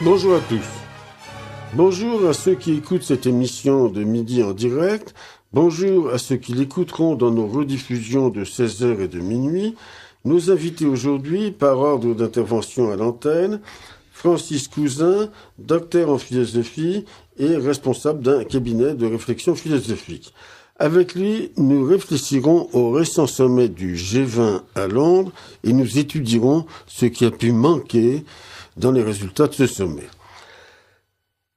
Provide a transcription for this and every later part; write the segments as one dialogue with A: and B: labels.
A: Bonjour à tous. Bonjour à ceux qui écoutent cette émission de midi en direct. Bonjour à ceux qui l'écouteront dans nos rediffusions de 16h et de minuit. Nos invités aujourd'hui, par ordre d'intervention à l'antenne, Francis Cousin, docteur en philosophie et responsable d'un cabinet de réflexion philosophique. Avec lui, nous réfléchirons au récent sommet du G20 à Londres et nous étudierons ce qui a pu manquer dans les résultats de ce sommet.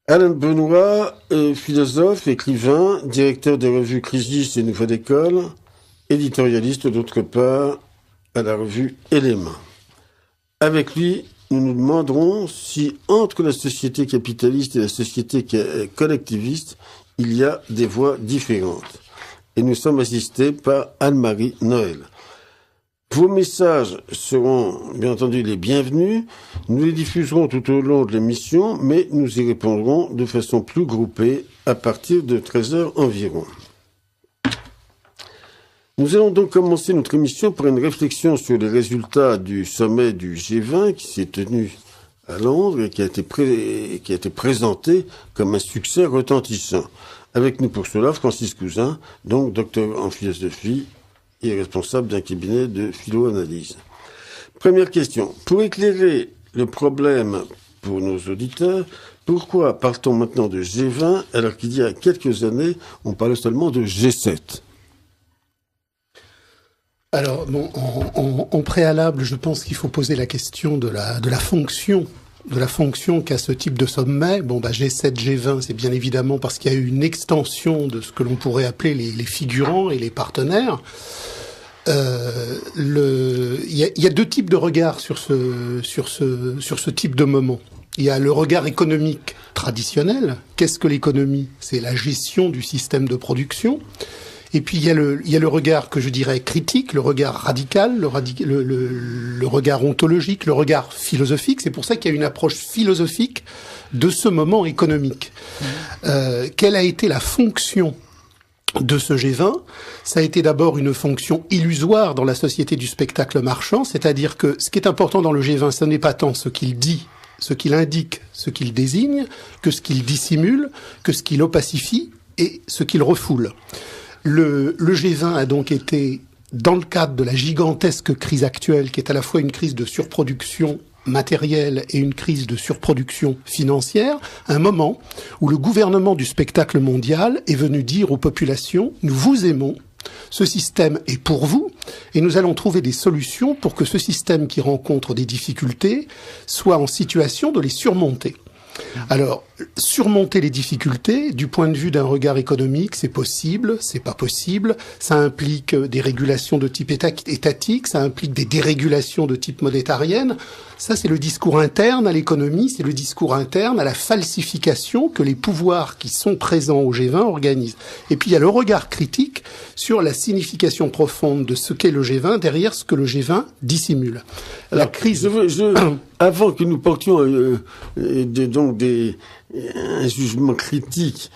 A: Alain Benoît est philosophe, écrivain, directeur des revues Crisis et Nouvelle École, éditorialiste d'autre part à la revue Éléments. Avec lui, nous nous demanderons si entre la société capitaliste et la société collectiviste, il y a des voies différentes. Et nous sommes assistés par Anne-Marie Noël. Vos messages seront bien entendu les bienvenus. Nous les diffuserons tout au long de l'émission, mais nous y répondrons de façon plus groupée à partir de 13h environ. Nous allons donc commencer notre émission par une réflexion sur les résultats du sommet du G20 qui s'est tenu à Londres et qui a été présenté comme un succès retentissant. Avec nous pour cela, Francis Cousin, donc docteur en philosophie et responsable d'un cabinet de philo-analyse. Première question. Pour éclairer le problème pour nos auditeurs, pourquoi parle-t-on maintenant de G20 alors qu'il y a quelques années, on parlait seulement de G7 ?
B: Alors, bon, en préalable, je pense qu'il faut poser la question de la fonction qu'a ce type de sommet. Bon, G7, G20, c'est bien évidemment parce qu'il y a eu une extension de ce que l'on pourrait appeler les figurants et les partenaires. Il y a deux types de regards sur ce type de moment. Il y a le regard économique traditionnel. Qu'est-ce que l'économie ? C'est la gestion du système de production. Et puis il y a le regard que je dirais critique, le regard radical, le regard ontologique, le regard philosophique. C'est pour ça qu'il y a une approche philosophique de ce moment économique. Quelle a été la fonction de ce G20 ? Ça a été d'abord une fonction illusoire dans la société du spectacle marchand, c'est-à-dire que ce qui est important dans le G20, ce n'est pas tant ce qu'il dit, ce qu'il indique, ce qu'il désigne, que ce qu'il dissimule, que ce qu'il opacifie et ce qu'il refoule. Le G20 a donc été, dans le cadre de la gigantesque crise actuelle, qui est à la fois une crise de surproduction matérielle et une crise de surproduction financière, un moment où le gouvernement du spectacle mondial est venu dire aux populations « Nous vous aimons, ce système est pour vous, et nous allons trouver des solutions pour que ce système qui rencontre des difficultés soit en situation de les surmonter ». Alors, surmonter les difficultés, du point de vue d'un regard économique, c'est possible, c'est pas possible, ça implique des régulations de type étatique, ça implique des dérégulations de type monétarienne. Ça, c'est le discours interne à l'économie, c'est le discours interne à la falsification que les pouvoirs qui sont présents au G20 organisent. Et puis, il y a le regard critique sur la signification profonde de ce qu'est le G20 derrière ce que le G20 dissimule.
A: Alors, la crise... Avant que nous portions un jugement critique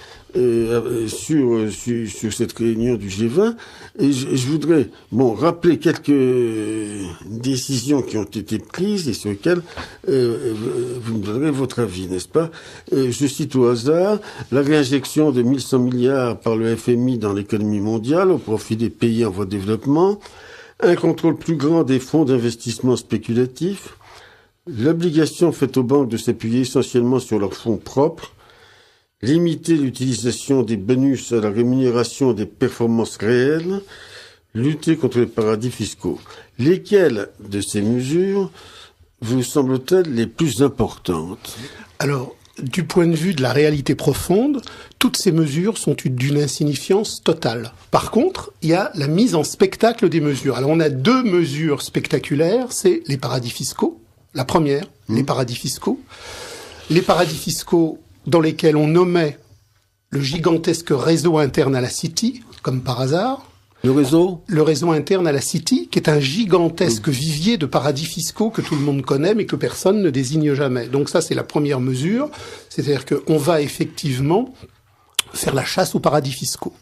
A: sur cette réunion du G20, et je voudrais rappeler quelques décisions qui ont été prises et sur lesquelles vous me donnerez votre avis, n'est-ce pas ? Je cite au hasard la réinjection de 1100 milliards par le FMI dans l'économie mondiale au profit des pays en voie de développement, un contrôle plus grand des fonds d'investissement spéculatifs, l'obligation faite aux banques de s'appuyer essentiellement sur leurs fonds propres, limiter l'utilisation des bonus à la rémunération des performances réelles, lutter contre les paradis fiscaux. Lesquelles de ces mesures vous semblent-elles les plus importantes ?
B: Alors, du point de vue de la réalité profonde, toutes ces mesures sont d'une insignifiance totale. Par contre, il y a la mise en spectacle des mesures. Alors, on a deux mesures spectaculaires, c'est les paradis fiscaux. La première, les paradis fiscaux. Les paradis fiscaux dans lesquels on nommait le gigantesque réseau interne à la City, comme par hasard.
A: Le
B: réseau interne à la City, qui est un gigantesque vivier de paradis fiscaux que tout le monde connaît, mais que personne ne désigne jamais. Donc ça, c'est la première mesure. C'est-à-dire qu'on va effectivement faire la chasse aux paradis fiscaux.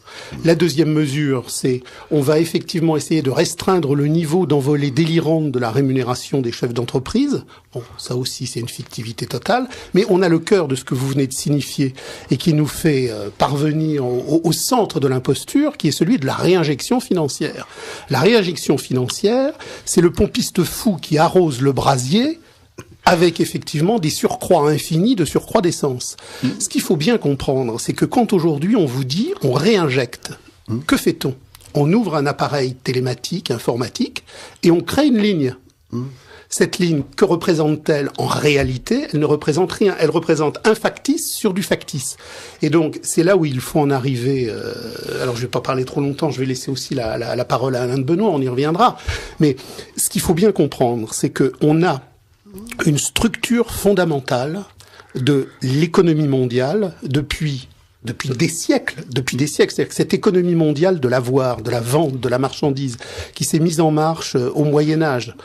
B: La deuxième mesure, c'est on va effectivement essayer de restreindre le niveau d'envolée délirante de la rémunération des chefs d'entreprise. Bon, ça aussi, c'est une fictivité totale. Mais on a le cœur de ce que vous venez de signifier et qui nous fait parvenir au centre de l'imposture, qui est celui de la réinjection financière. La réinjection financière, c'est le pompiste fou qui arrose le brasier avec effectivement des surcroîts infinis de surcroît d'essence. Ce qu'il faut bien comprendre, c'est que quand aujourd'hui on vous dit on réinjecte, que fait-on? On ouvre un appareil télématique, informatique, et on crée une ligne. Cette ligne, que représente-t-elle? En réalité, elle ne représente rien. Elle représente un factice sur du factice. Et donc, c'est là où il faut en arriver. Alors, je vais pas parler trop longtemps, je vais laisser aussi la parole à Alain de Benoît, on y reviendra. Mais ce qu'il faut bien comprendre, c'est que on a une structure fondamentale de l'économie mondiale depuis des siècles. C'est-à-dire que cette économie mondiale de l'avoir, de la vente, de la marchandise, qui s'est mise en marche au Moyen-Âge,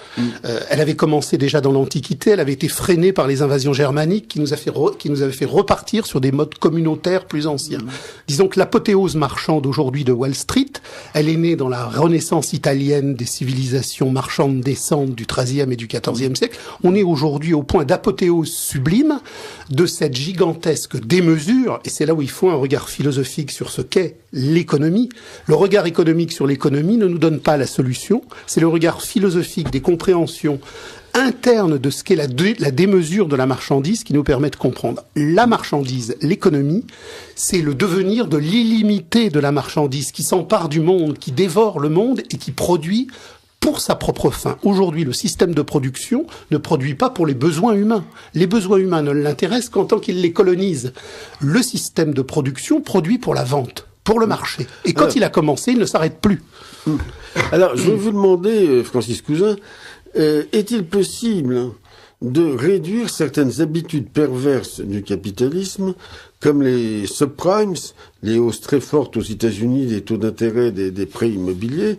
B: elle avait commencé déjà dans l'Antiquité, elle avait été freinée par les invasions germaniques qui nous avaient fait repartir sur des modes communautaires plus anciens. Disons que l'apothéose marchande aujourd'hui de Wall Street, elle est née dans la renaissance italienne des civilisations marchandes décentes du XIIIe et du XIVe siècle. On est aujourd'hui au point d'apothéose sublime de cette gigantesque démesure, et c'est là où il faut un regard philosophique sur ce qu'est l'économie. Le regard économique sur l'économie ne nous donne pas la solution, c'est le regard philosophique des compréhensions internes de ce qu'est la démesure de la marchandise qui nous permet de comprendre. La marchandise, l'économie, c'est le devenir de l'illimité de la marchandise qui s'empare du monde, qui dévore le monde et qui produit pour sa propre fin. Aujourd'hui, le système de production ne produit pas pour les besoins humains. Les besoins humains ne l'intéressent qu'en tant qu'il les colonise. Le système de production produit pour la vente, pour le marché. Et quand il a commencé, il ne s'arrête plus.
A: Alors, je vais vous demander, Francis Cousin, est-il possible de réduire certaines habitudes perverses du capitalisme, comme les subprimes, les hausses très fortes aux États-Unis des taux d'intérêt des prêts immobiliers,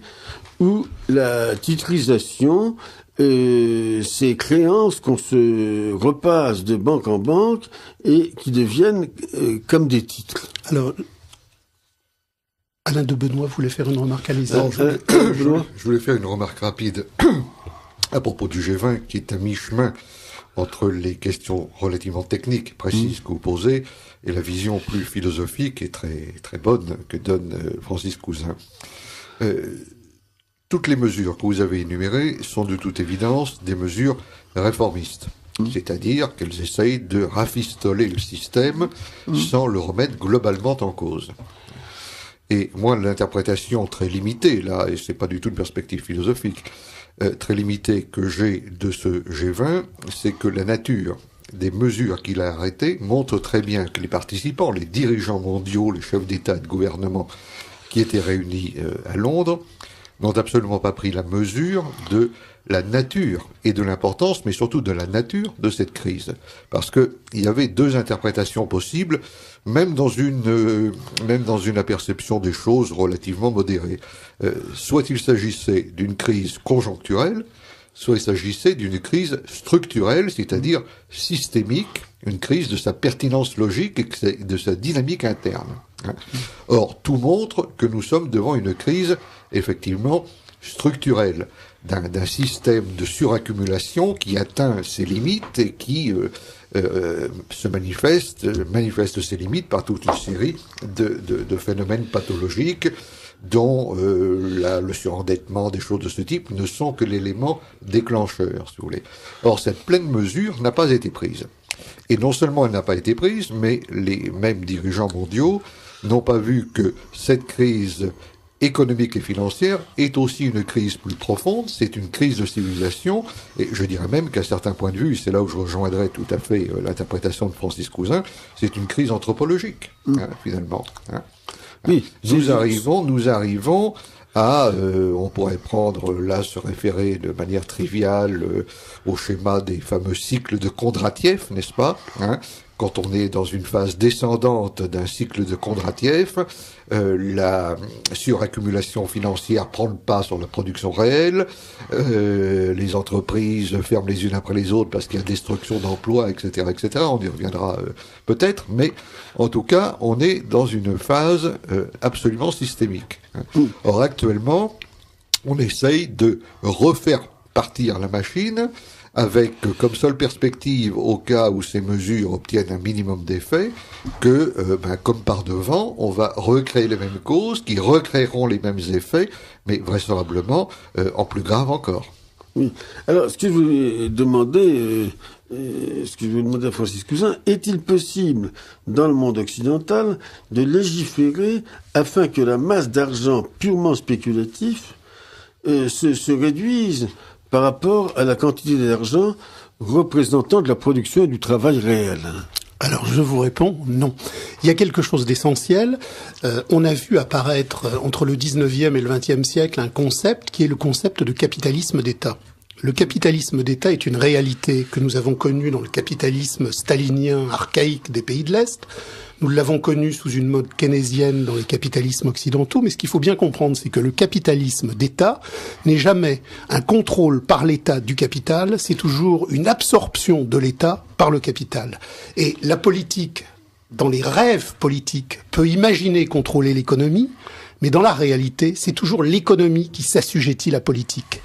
A: ou la titrisation, ces créances qu'on se repasse de banque en banque et qui deviennent comme des titres.
B: Alors, Alain de Benoît voulait faire une remarque à
C: je voulais faire une remarque rapide à propos du G20 qui est à mi-chemin entre les questions relativement techniques, précises que vous posez, et la vision plus philosophique et très, très bonne que donne Francis Cousin. Toutes les mesures que vous avez énumérées sont de toute évidence des mesures réformistes. C'est-à-dire qu'elles essayent de rafistoler le système sans le remettre globalement en cause. Et moi, l'interprétation très limitée, là, et c'est pas du tout une perspective philosophique, très limitée que j'ai de ce G20, c'est que la nature des mesures qu'il a arrêtées montre très bien que les participants, les dirigeants mondiaux, les chefs d'État et de gouvernement qui étaient réunis à Londres, n'ont absolument pas pris la mesure de la nature et de l'importance, mais surtout de la nature de cette crise. Parce que il y avait deux interprétations possibles, même dans une aperception des choses relativement modérée. Soit il s'agissait d'une crise conjoncturelle, soit il s'agissait d'une crise structurelle, c'est-à-dire systémique, une crise de sa pertinence logique et de sa dynamique interne. Or, tout montre que nous sommes devant une crise, effectivement, structurelle, d'un système de suraccumulation qui atteint ses limites et qui manifeste ses limites par toute une série de phénomènes pathologiques dont le surendettement, des choses de ce type, ne sont que l'élément déclencheur, si vous voulez. Or, cette pleine mesure n'a pas été prise. Et non seulement elle n'a pas été prise, mais les mêmes dirigeants mondiaux n'ont pas vu que cette crise économique et financière est aussi une crise plus profonde, c'est une crise de civilisation, et je dirais même qu'à certains points de vue, et c'est là où je rejoindrai tout à fait l'interprétation de Francis Cousin, c'est une crise anthropologique, finalement. Oui, nous arrivons à, on pourrait prendre là, se référer de manière triviale au schéma des fameux cycles de Kondratiev, n'est-ce pas, quand on est dans une phase descendante d'un cycle de Kondratiev, la suraccumulation financière prend le pas sur la production réelle, les entreprises ferment les unes après les autres parce qu'il y a destruction d'emplois, etc., etc. On y reviendra peut-être, mais en tout cas, on est dans une phase absolument systémique. Or, actuellement, on essaye de refaire partir la machine avec comme seule perspective, au cas où ces mesures obtiennent un minimum d'effet, que, comme par devant, on va recréer les mêmes causes, qui recréeront les mêmes effets, mais vraisemblablement en plus grave encore.
A: Oui. Alors, ce que je voulais demander à Francis Cousin, est-il possible, dans le monde occidental, de légiférer afin que la masse d'argent purement spéculatif se réduise par rapport à la quantité d'argent représentant de la production et du travail réel?
B: Alors je vous réponds non. Il y a quelque chose d'essentiel. On a vu apparaître entre le 19e et le 20e siècle un concept qui est le concept de capitalisme d'État. Le capitalisme d'État est une réalité que nous avons connue dans le capitalisme stalinien archaïque des pays de l'Est. Nous l'avons connu sous une mode keynésienne dans les capitalismes occidentaux, mais ce qu'il faut bien comprendre, c'est que le capitalisme d'État n'est jamais un contrôle par l'État du capital, c'est toujours une absorption de l'État par le capital. Et la politique, dans les rêves politiques, peut imaginer contrôler l'économie, mais dans la réalité, c'est toujours l'économie qui s'assujettit à la politique.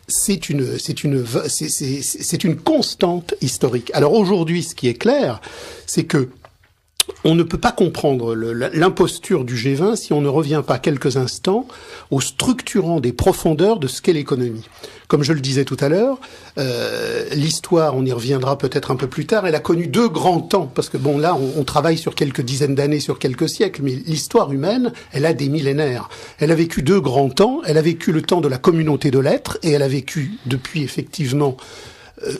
B: C'est une constante historique. Alors aujourd'hui, ce qui est clair, c'est que on ne peut pas comprendre l'imposture du G20 si on ne revient pas quelques instants au structurant des profondeurs de ce qu'est l'économie. Comme je le disais tout à l'heure, l'histoire, on y reviendra peut-être un peu plus tard, elle a connu deux grands temps, parce que bon là on travaille sur quelques dizaines d'années, sur quelques siècles, mais l'histoire humaine, elle a des millénaires. Elle a vécu deux grands temps, elle a vécu le temps de la communauté de l'être, et elle a vécu depuis effectivement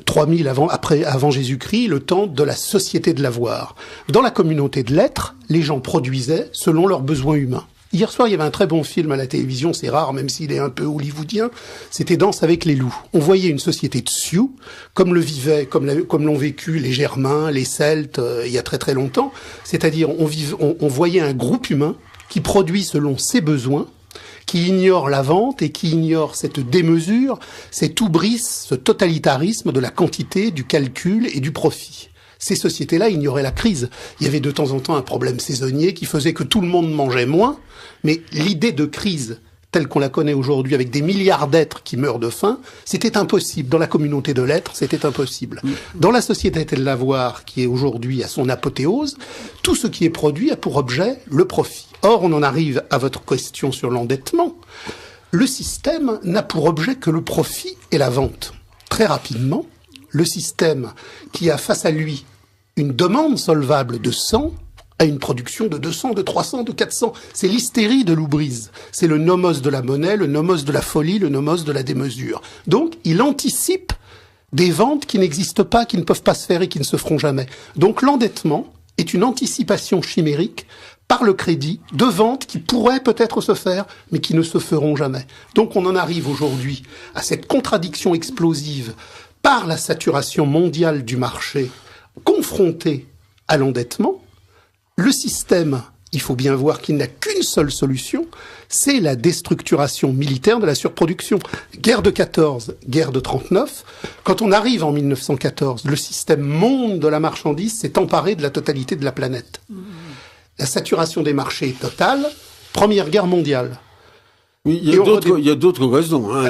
B: 3000 avant Jésus-Christ, le temps de la société de l'avoir. Dans la communauté de l'être, les gens produisaient selon leurs besoins humains. Hier soir, il y avait un très bon film à la télévision, c'est rare, même s'il est un peu hollywoodien, c'était Danse avec les loups. On voyait une société de Sioux, comme l'ont vécu les Germains, les Celtes, il y a très très longtemps. C'est-à-dire, on voyait un groupe humain qui produit selon ses besoins, qui ignore la vente et qui ignore cette démesure, cet hubris, ce totalitarisme de la quantité, du calcul et du profit. Ces sociétés-là ignoraient la crise. Il y avait de temps en temps un problème saisonnier qui faisait que tout le monde mangeait moins, mais l'idée de crise telle qu'on la connaît aujourd'hui, avec des milliards d'êtres qui meurent de faim, c'était impossible. Dans la communauté de l'être, c'était impossible. Dans la société de l'avoir, qui est aujourd'hui à son apothéose, tout ce qui est produit a pour objet le profit. Or, on en arrive à votre question sur l'endettement. Le système n'a pour objet que le profit et la vente. Très rapidement, le système qui a face à lui une demande solvable de 100 a une production de 200, de 300, de 400. C'est l'hystérie de l'oubrise. C'est le nomos de la monnaie, le nomos de la folie, le nomos de la démesure. Donc, il anticipe des ventes qui n'existent pas, qui ne peuvent pas se faire et qui ne se feront jamais. Donc, l'endettement est une anticipation chimérique par le crédit de ventes qui pourraient peut-être se faire, mais qui ne se feront jamais. Donc, on en arrive aujourd'hui à cette contradiction explosive par la saturation mondiale du marché confrontée à l'endettement. Le système, il faut bien voir qu'il n'a qu'une seule solution, c'est la déstructuration militaire de la surproduction. Guerre de 14, guerre de 39. Quand on arrive en 1914, le système monde de la marchandise s'est emparé de la totalité de la planète. La saturation des marchés est totale. Première guerre mondiale.
A: Oui, il y a d'autres raisons. Hein,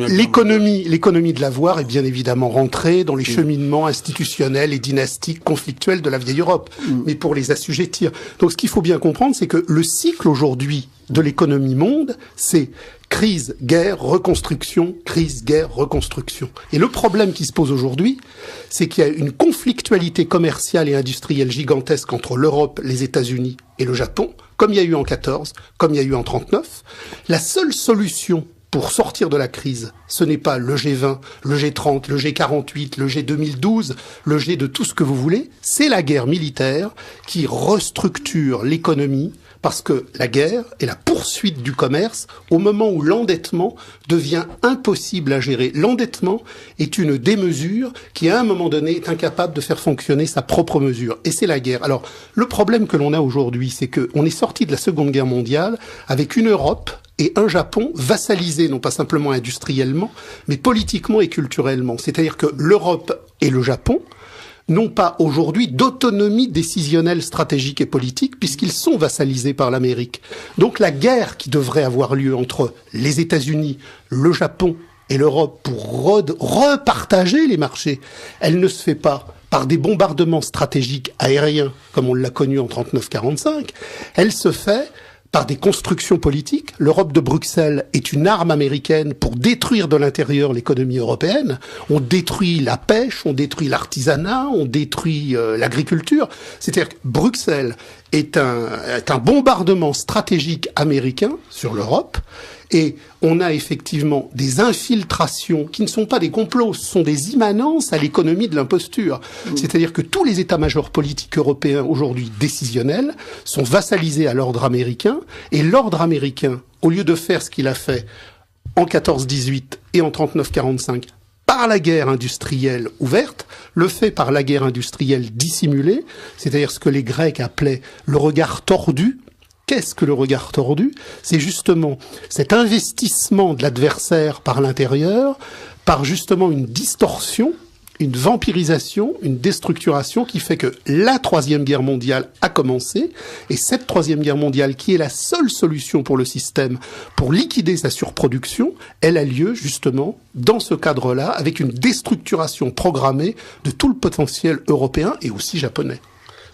B: l'économie de l'avoir est bien évidemment rentrée dans les cheminements institutionnels et dynastiques conflictuels de la vieille Europe, mais pour les assujettir. Donc ce qu'il faut bien comprendre, c'est que le cycle aujourd'hui de l'économie monde, c'est crise, guerre, reconstruction, crise, guerre, reconstruction. Et le problème qui se pose aujourd'hui, c'est qu'il y a une conflictualité commerciale et industrielle gigantesque entre l'Europe, les États-Unis et le Japon, comme il y a eu en 14, comme il y a eu en 39. La seule solution pour sortir de la crise, ce n'est pas le G20, le G30, le G48, le G2012, le G de tout ce que vous voulez, c'est la guerre militaire qui restructure l'économie Parce que la guerre est la poursuite du commerce au moment où l'endettement devient impossible à gérer. L'endettement est une démesure qui, à un moment donné, est incapable de faire fonctionner sa propre mesure. Et c'est la guerre. Alors, le problème que l'on a aujourd'hui, c'est qu'on est sorti de la Seconde Guerre mondiale avec une Europe et un Japon vassalisés, non pas simplement industriellement, mais politiquement et culturellement. C'est-à-dire que l'Europe et le Japon n'ont pas aujourd'hui d'autonomie décisionnelle stratégique et politique puisqu'ils sont vassalisés par l'Amérique. Donc la guerre qui devrait avoir lieu entre les États-Unis, le Japon et l'Europe pour repartager les marchés, elle ne se fait pas par des bombardements stratégiques aériens comme on l'a connu en 39-45, elle se fait par des constructions politiques. L'Europe de Bruxelles est une arme américaine pour détruire de l'intérieur l'économie européenne. On détruit la pêche, on détruit l'artisanat, on détruit l'agriculture. C'est-à-dire que Bruxelles est un bombardement stratégique américain sur l'Europe. Et on a effectivement des infiltrations qui ne sont pas des complots, ce sont des immanences à l'économie de l'imposture. C'est-à-dire que tous les états-majors politiques européens aujourd'hui décisionnels sont vassalisés à l'ordre américain, et l'ordre américain, au lieu de faire ce qu'il a fait en 14-18 et en 39-45 par la guerre industrielle ouverte, le fait par la guerre industrielle dissimulée, c'est-à-dire ce que les Grecs appelaient le regard tordu. Qu'est-ce que le regard tordu? C'est justement cet investissement de l'adversaire par l'intérieur, par justement une distorsion, une vampirisation, une déstructuration qui fait que la Troisième Guerre mondiale a commencé, et cette Troisième Guerre mondiale, qui est la seule solution pour le système pour liquider sa surproduction, elle a lieu justement dans ce cadre-là, avec une déstructuration programmée de tout le potentiel européen et aussi japonais.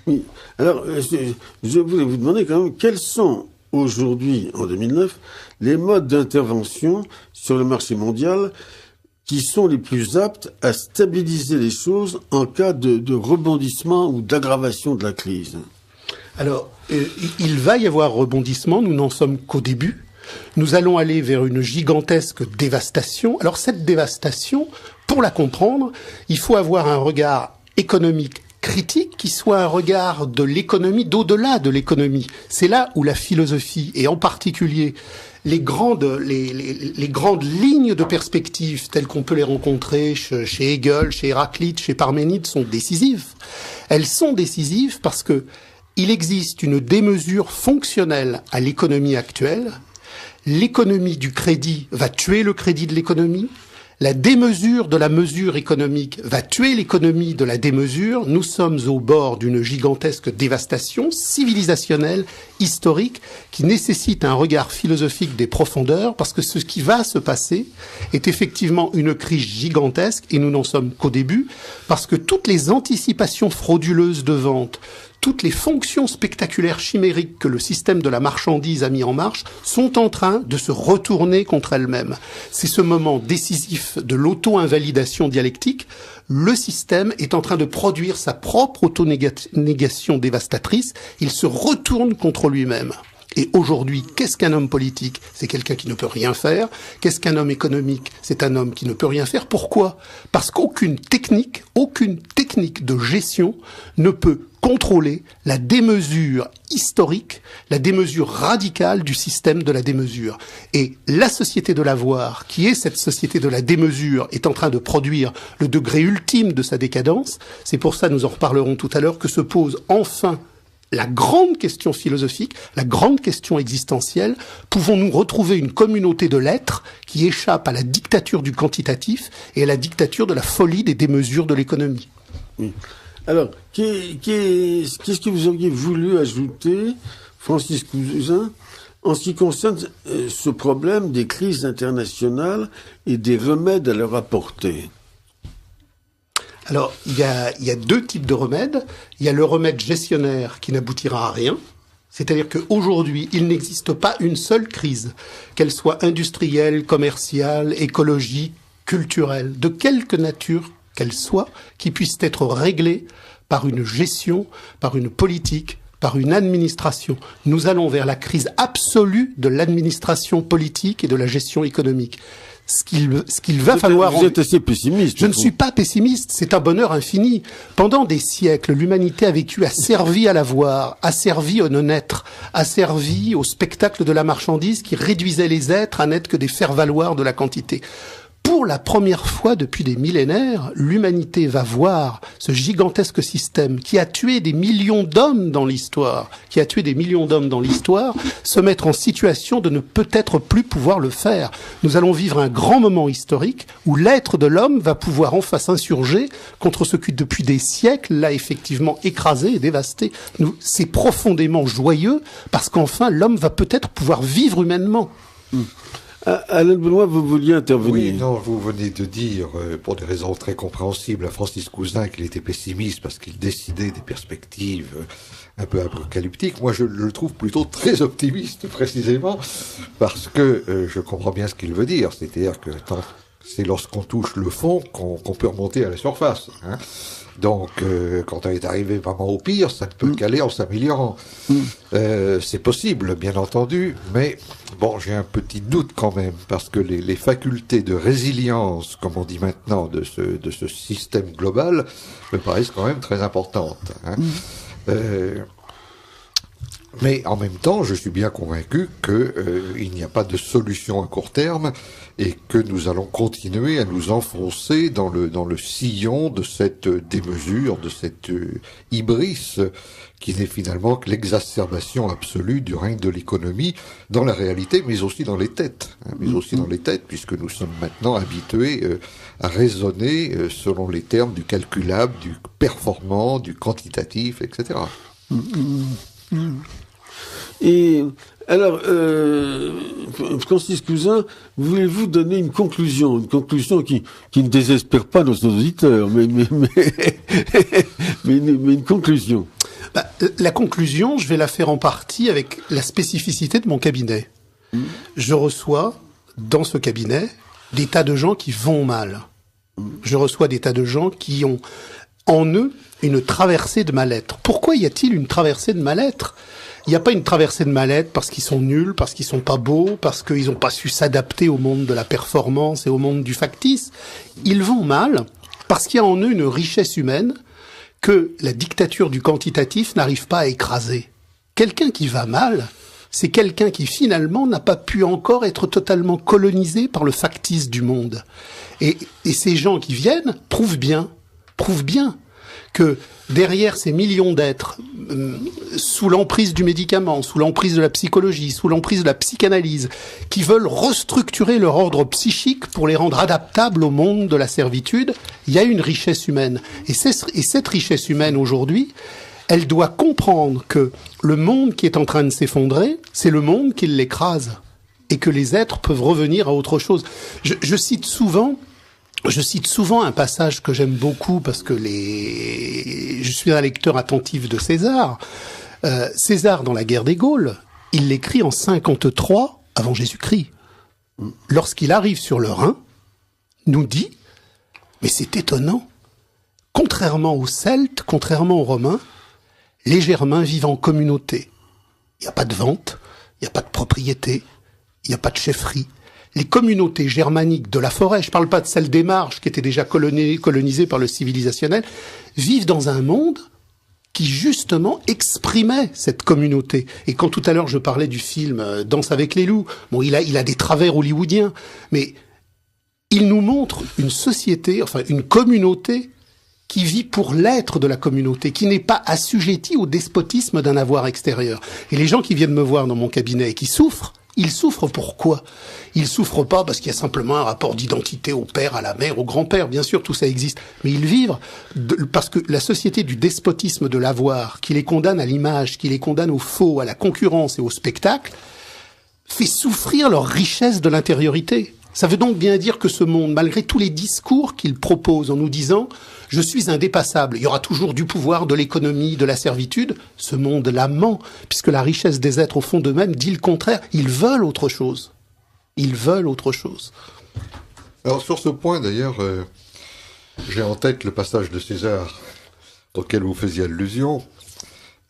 A: Oui. Alors, je voulais vous demander quand même, quels sont aujourd'hui, en 2009, les modes d'intervention sur le marché mondial qui sont les plus aptes à stabiliser les choses en cas de rebondissement ou d'aggravation de la crise?
B: Alors, il va y avoir rebondissement, nous n'en sommes qu'au début. Nous allons aller vers une gigantesque dévastation. Alors, cette dévastation, pour la comprendre, il faut avoir un regard économique critique qui soit un regard de l'économie, d'au-delà de l'économie. C'est là où la philosophie, et en particulier les grandes lignes de perspective telles qu'on peut les rencontrer chez Hegel, chez Héraclite, chez Parménide, sont décisives. Elles sont décisives parce que il existe une démesure fonctionnelle à l'économie actuelle. L'économie du crédit va tuer le crédit de l'économie. La démesure de la mesure économique va tuer l'économie de la démesure. Nous sommes au bord d'une gigantesque dévastation civilisationnelle, historique, qui nécessite un regard philosophique des profondeurs, parce que ce qui va se passer est effectivement une crise gigantesque, et nous n'en sommes qu'au début, parce que toutes les anticipations frauduleuses de vente, toutes les fonctions spectaculaires chimériques que le système de la marchandise a mis en marche sont en train de se retourner contre elles-mêmes. C'est ce moment décisif de l'auto-invalidation dialectique. Le système est en train de produire sa propre auto-négation dévastatrice. Il se retourne contre lui-même. Et aujourd'hui, qu'est-ce qu'un homme politique? C'est quelqu'un qui ne peut rien faire. Qu'est-ce qu'un homme économique? C'est un homme qui ne peut rien faire. Pourquoi? Parce qu'aucune technique de gestion ne peut contrôler la démesure historique, la démesure radicale du système de la démesure. Et la société de l'avoir, qui est cette société de la démesure, est en train de produire le degré ultime de sa décadence. C'est pour ça, nous en reparlerons tout à l'heure, que se pose enfin la grande question philosophique, la grande question existentielle. Pouvons-nous retrouver une communauté de l'être qui échappe à la dictature du quantitatif et à la dictature de la folie des démesures de l'économie?
A: Oui. Alors, qu'est-ce que vous auriez voulu ajouter, Francis Cousin, en ce qui concerne ce problème des crises internationales et des remèdes à leur apporter?
B: Alors, il y a deux types de remèdes. Il y a le remède gestionnaire qui n'aboutira à rien. C'est-à-dire qu'aujourd'hui, il n'existe pas une seule crise, qu'elle soit industrielle, commerciale, écologique, culturelle, de quelque nature qu'elle soit, qui puisse être réglée par une gestion, par une politique, par une administration. Nous allons vers la crise absolue de l'administration politique et de la gestion économique. ce qu'il va falloir...
A: Vous êtes assez pessimiste.
B: Je ne suis pas pessimiste, c'est un bonheur infini. Pendant des siècles, l'humanité a vécu asservie à l'avoir, asservie au non-être, asservie au spectacle de la marchandise qui réduisait les êtres à n'être que des faire-valoir de la quantité. Pour la première fois depuis des millénaires, l'humanité va voir ce gigantesque système qui a tué des millions d'hommes dans l'histoire, se mettre en situation de ne peut-être plus pouvoir le faire. Nous allons vivre un grand moment historique où l'être de l'homme va pouvoir enfin s'insurger contre ce qui, depuis des siècles, l'a effectivement écrasé et dévasté. C'est profondément joyeux parce qu'enfin, l'homme va peut-être pouvoir vivre humainement.
A: Alain Benoît, vous vouliez intervenir.
C: Oui, non, vous venez de dire, pour des raisons très compréhensibles, à Francis Cousin qu'il était pessimiste parce qu'il dessinait des perspectives un peu apocalyptiques. Moi, je le trouve plutôt très optimiste, précisément, parce que je comprends bien ce qu'il veut dire. C'est-à-dire que c'est lorsqu'on touche le fond qu'on peut remonter à la surface. Hein. Donc, quand on est arrivé vraiment au pire, ça ne peut qu'aller en s'améliorant. C'est possible, bien entendu, mais bon, j'ai un petit doute quand même, parce que les facultés de résilience, comme on dit maintenant, de ce système global, me paraissent quand même très importantes. Hein. Mais en même temps, je suis bien convaincu qu'il n'y a pas de solution à court terme et que nous allons continuer à nous enfoncer dans le sillon de cette démesure, de cette hybris qui n'est finalement que l'exacerbation absolue du règne de l'économie dans la réalité, mais aussi dans les têtes. Hein, puisque nous sommes maintenant habitués à raisonner selon les termes du calculable, du performant, du quantitatif, etc.
A: Et alors, Francis Cousin, voulez-vous donner une conclusion qui ne désespère pas nos auditeurs, mais une conclusion.
B: La conclusion, je vais la faire en partie avec la spécificité de mon cabinet. Je reçois dans ce cabinet des tas de gens qui vont mal. Je reçois des tas de gens qui ont en eux une traversée de mal-être. Pourquoi y a-t-il une traversée de mal-être ? Il n'y a pas une traversée de mal-être parce qu'ils sont nuls, parce qu'ils sont pas beaux, parce qu'ils n'ont pas su s'adapter au monde de la performance et au monde du factice. Ils vont mal parce qu'il y a en eux une richesse humaine que la dictature du quantitatif n'arrive pas à écraser. Quelqu'un qui va mal, c'est quelqu'un qui finalement n'a pas pu encore être totalement colonisé par le factice du monde. Et ces gens qui viennent prouvent bien que derrière ces millions d'êtres, sous l'emprise du médicament, sous l'emprise de la psychologie, sous l'emprise de la psychanalyse, qui veulent restructurer leur ordre psychique pour les rendre adaptables au monde de la servitude, il y a une richesse humaine. Et cette richesse humaine aujourd'hui, elle doit comprendre que le monde qui est en train de s'effondrer, c'est le monde qui l'écrase. Et que les êtres peuvent revenir à autre chose. Je cite souvent un passage que j'aime beaucoup parce que je suis un lecteur attentif de César. César, dans la guerre des Gaules, il l'écrit en 53 avant Jésus-Christ. Lorsqu'il arrive sur le Rhin, nous dit, mais c'est étonnant, contrairement aux Celtes, contrairement aux Romains, les Germains vivent en communauté. Il n'y a pas de vente, il n'y a pas de propriété, il n'y a pas de chefferie. Les communautés germaniques de la forêt, je ne parle pas de celles des marges qui étaient déjà colonisées par le civilisationnel, vivent dans un monde qui justement exprimait cette communauté. Et quand tout à l'heure je parlais du film Danse avec les loups, bon, il a des travers hollywoodiens, mais il nous montre une société, enfin une communauté qui vit pour l'être de la communauté, qui n'est pas assujettie au despotisme d'un avoir extérieur. Et les gens qui viennent me voir dans mon cabinet et qui souffrent, ils souffrent pourquoi ? Ils souffrent pas parce qu'il y a simplement un rapport d'identité au père, à la mère, au grand-père. Bien sûr, tout ça existe. Mais ils vivent parce que la société du despotisme de l'avoir, qui les condamne à l'image, qui les condamne au faux, à la concurrence et au spectacle, fait souffrir leur richesse de l'intériorité. Ça veut donc bien dire que ce monde, malgré tous les discours qu'il propose en nous disant « je suis indépassable, il y aura toujours du pouvoir, de l'économie, de la servitude », ce monde la ment, puisque la richesse des êtres au fond d'eux-mêmes dit le contraire. Ils veulent autre chose. Ils veulent autre chose.
C: Alors sur ce point d'ailleurs, j'ai en tête le passage de César auquel vous faisiez allusion.